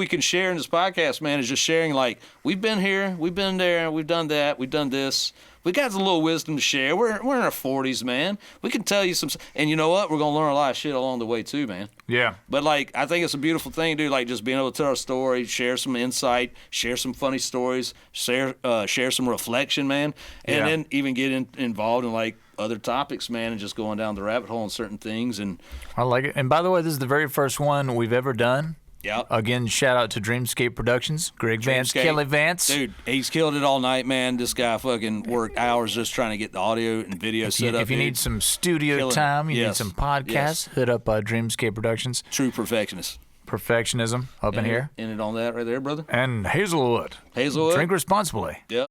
can share in this podcast, man, is just sharing, like, we've been here, we've been there, we've done that, we've done this. We got a little wisdom to share. We're in our 40s, man. We can tell you some, and you know what? We're gonna learn a lot of shit along the way too, man. Yeah. But like, I think it's a beautiful thing, dude. Like, just being able to tell our story, share some insight, share some funny stories, share some reflection, man, and then even get involved in like other topics, man, and just going down the rabbit hole on certain things. And I like it. And by the way, this is the very first one we've ever done. Yeah. Again, shout out to Dreamscape Productions. Greg Vance, Kelly Vance. Dude, he's killed it all night, man. This guy fucking worked hours just trying to get the audio and video set up. If you need some studio time, you need some podcasts, hit up Dreamscape Productions. True perfectionist. Perfectionism up in here. In it on that right there, brother. And Hazelwood. Drink responsibly. Yep.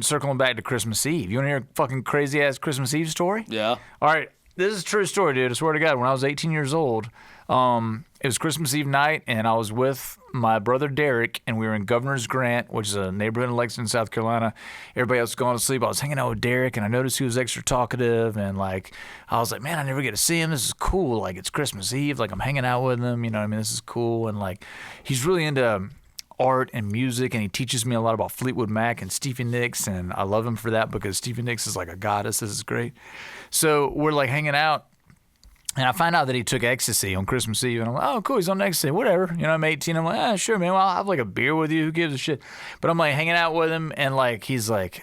Circling back to Christmas Eve. You want to hear a fucking crazy-ass Christmas Eve story? Yeah. All right. This is a true story, dude. I swear to God. When I was 18 years old, it was Christmas Eve night, and I was with my brother Derek, and we were in Governor's Grant, which is a neighborhood in Lexington, South Carolina. Everybody else was going to sleep. I was hanging out with Derek, and I noticed he was extra talkative, and like, I was like, man, I never get to see him. This is cool. Like, it's Christmas Eve. Like, I'm hanging out with him. You know what I mean? This is cool. And like, he's really into art and music, and he teaches me a lot about Fleetwood Mac and Stevie Nicks, and I love him for that, because Stevie Nicks is like a goddess. This is great. So we're like hanging out, and I find out that he took ecstasy on Christmas Eve, and I'm like, oh, cool, he's on ecstasy, whatever. I'm 18. I'm like, sure, man. Well, I'll have like a beer with you. Who gives a shit? But I'm like hanging out with him, and like he's like,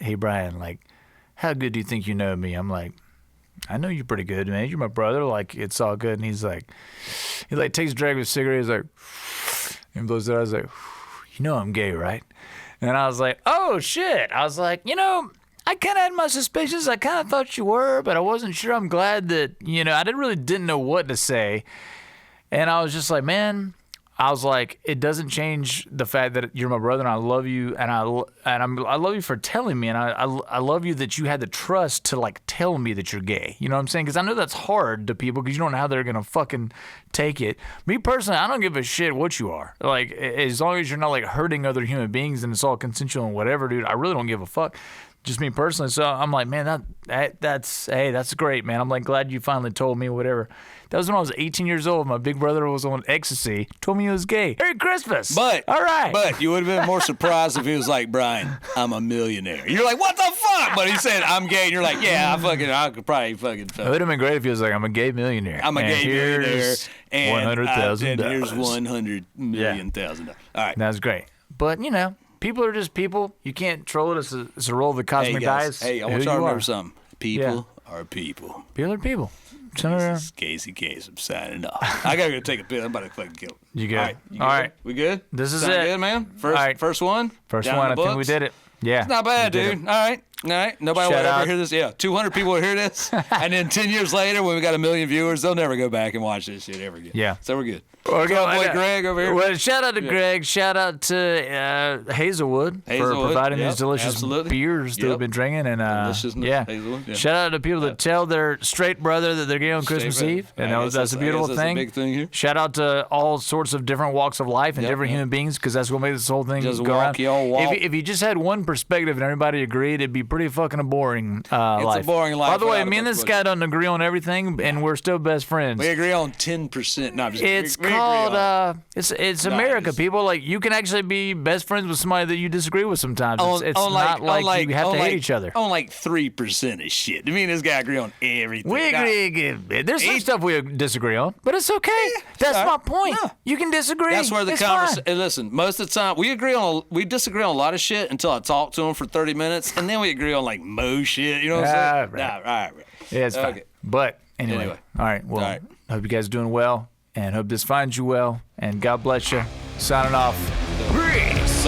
hey, Brian, like, how good do you think you know me? I'm like, I know you're pretty good, man. You're my brother. Like, it's all good. And he takes a drag of his cigarette. He's like, and blows it out. I was like, you know I'm gay, right? And I was like, oh, shit. I was like, I kind of had my suspicions. I kind of thought you were, but I wasn't sure. I'm glad that, I didn't know what to say. And I was just like, man, I was like, it doesn't change the fact that you're my brother, and I love you, and I love you for telling me, and I love you that you had the trust to like tell me that you're gay. You know what I'm saying? Because I know that's hard to people, because you don't know how they're gonna fucking take it. Me personally, I don't give a shit what you are. Like, as long as you're not like hurting other human beings and it's all consensual and whatever, dude, I really don't give a fuck. Just me personally. So I'm like, man, that's great, man. I'm like, glad you finally told me, whatever. That was when I was 18 years old. My big brother was on ecstasy, told me he was gay. Merry Christmas. But all right. But you would have been more surprised if he was like, Brian, I'm a millionaire. You're like, what the fuck? But he said, I'm gay. And you're like, yeah, I could probably fucking. It would have been great if he was like, I'm a gay millionaire. I'm a gay millionaire. And $100,000. Here's $100 million. All right. That's great. But people are just people. You can't troll it. It's a roll of the cosmic dice. Hey, I want y'all to remember something. People are people. People are people. This is Casey Case. I'm signing off. I gotta go take a pill. I'm about to fucking kill it. You good? All right. We good? This is Sound it. good, man? First one? First Down one. in the I think we books? did it. Yeah. It's not bad, dude. All right. Nobody will ever hear this. Yeah. 200 people will hear this. And then 10 years later, when we got 1 million viewers, they'll never go back and watch this shit ever again. Yeah. So we're good. Okay, boy Greg over here. Well, shout out to Greg. Shout out to Hazelwood for providing these delicious beers that we've been drinking. And Hazelwood. Shout out to people that tell their straight brother that they're gay on Christmas Eve. And that's a beautiful thing. That's a big thing here. Shout out to all sorts of different walks of life and different human beings, because that's what makes this whole thing just go walk, around. Walk. If you just had one perspective and everybody agreed, it'd be pretty fucking boring life. It's a boring life. By the way, me and this guy don't agree on everything, and we're still best friends. We agree on 10%. No, I'm just it's called it's America, people. Like, you can actually be best friends with somebody that you disagree with sometimes. It's not like you have to hate each other. On like 3% of shit. Me and this guy agree on everything. We agree. There's some stuff we disagree on, but it's okay. That's my point. No. You can disagree. That's where the conversation. Listen, most of the time we disagree on a lot of shit until I talk to him for 30 minutes, and then we agree on like mo shit. You know what I'm saying? Right. All right. Yeah, it's fine. But anyway. All right. Well, I hope you guys are doing well, and hope this finds you well. And God bless you. Signing off. Peace.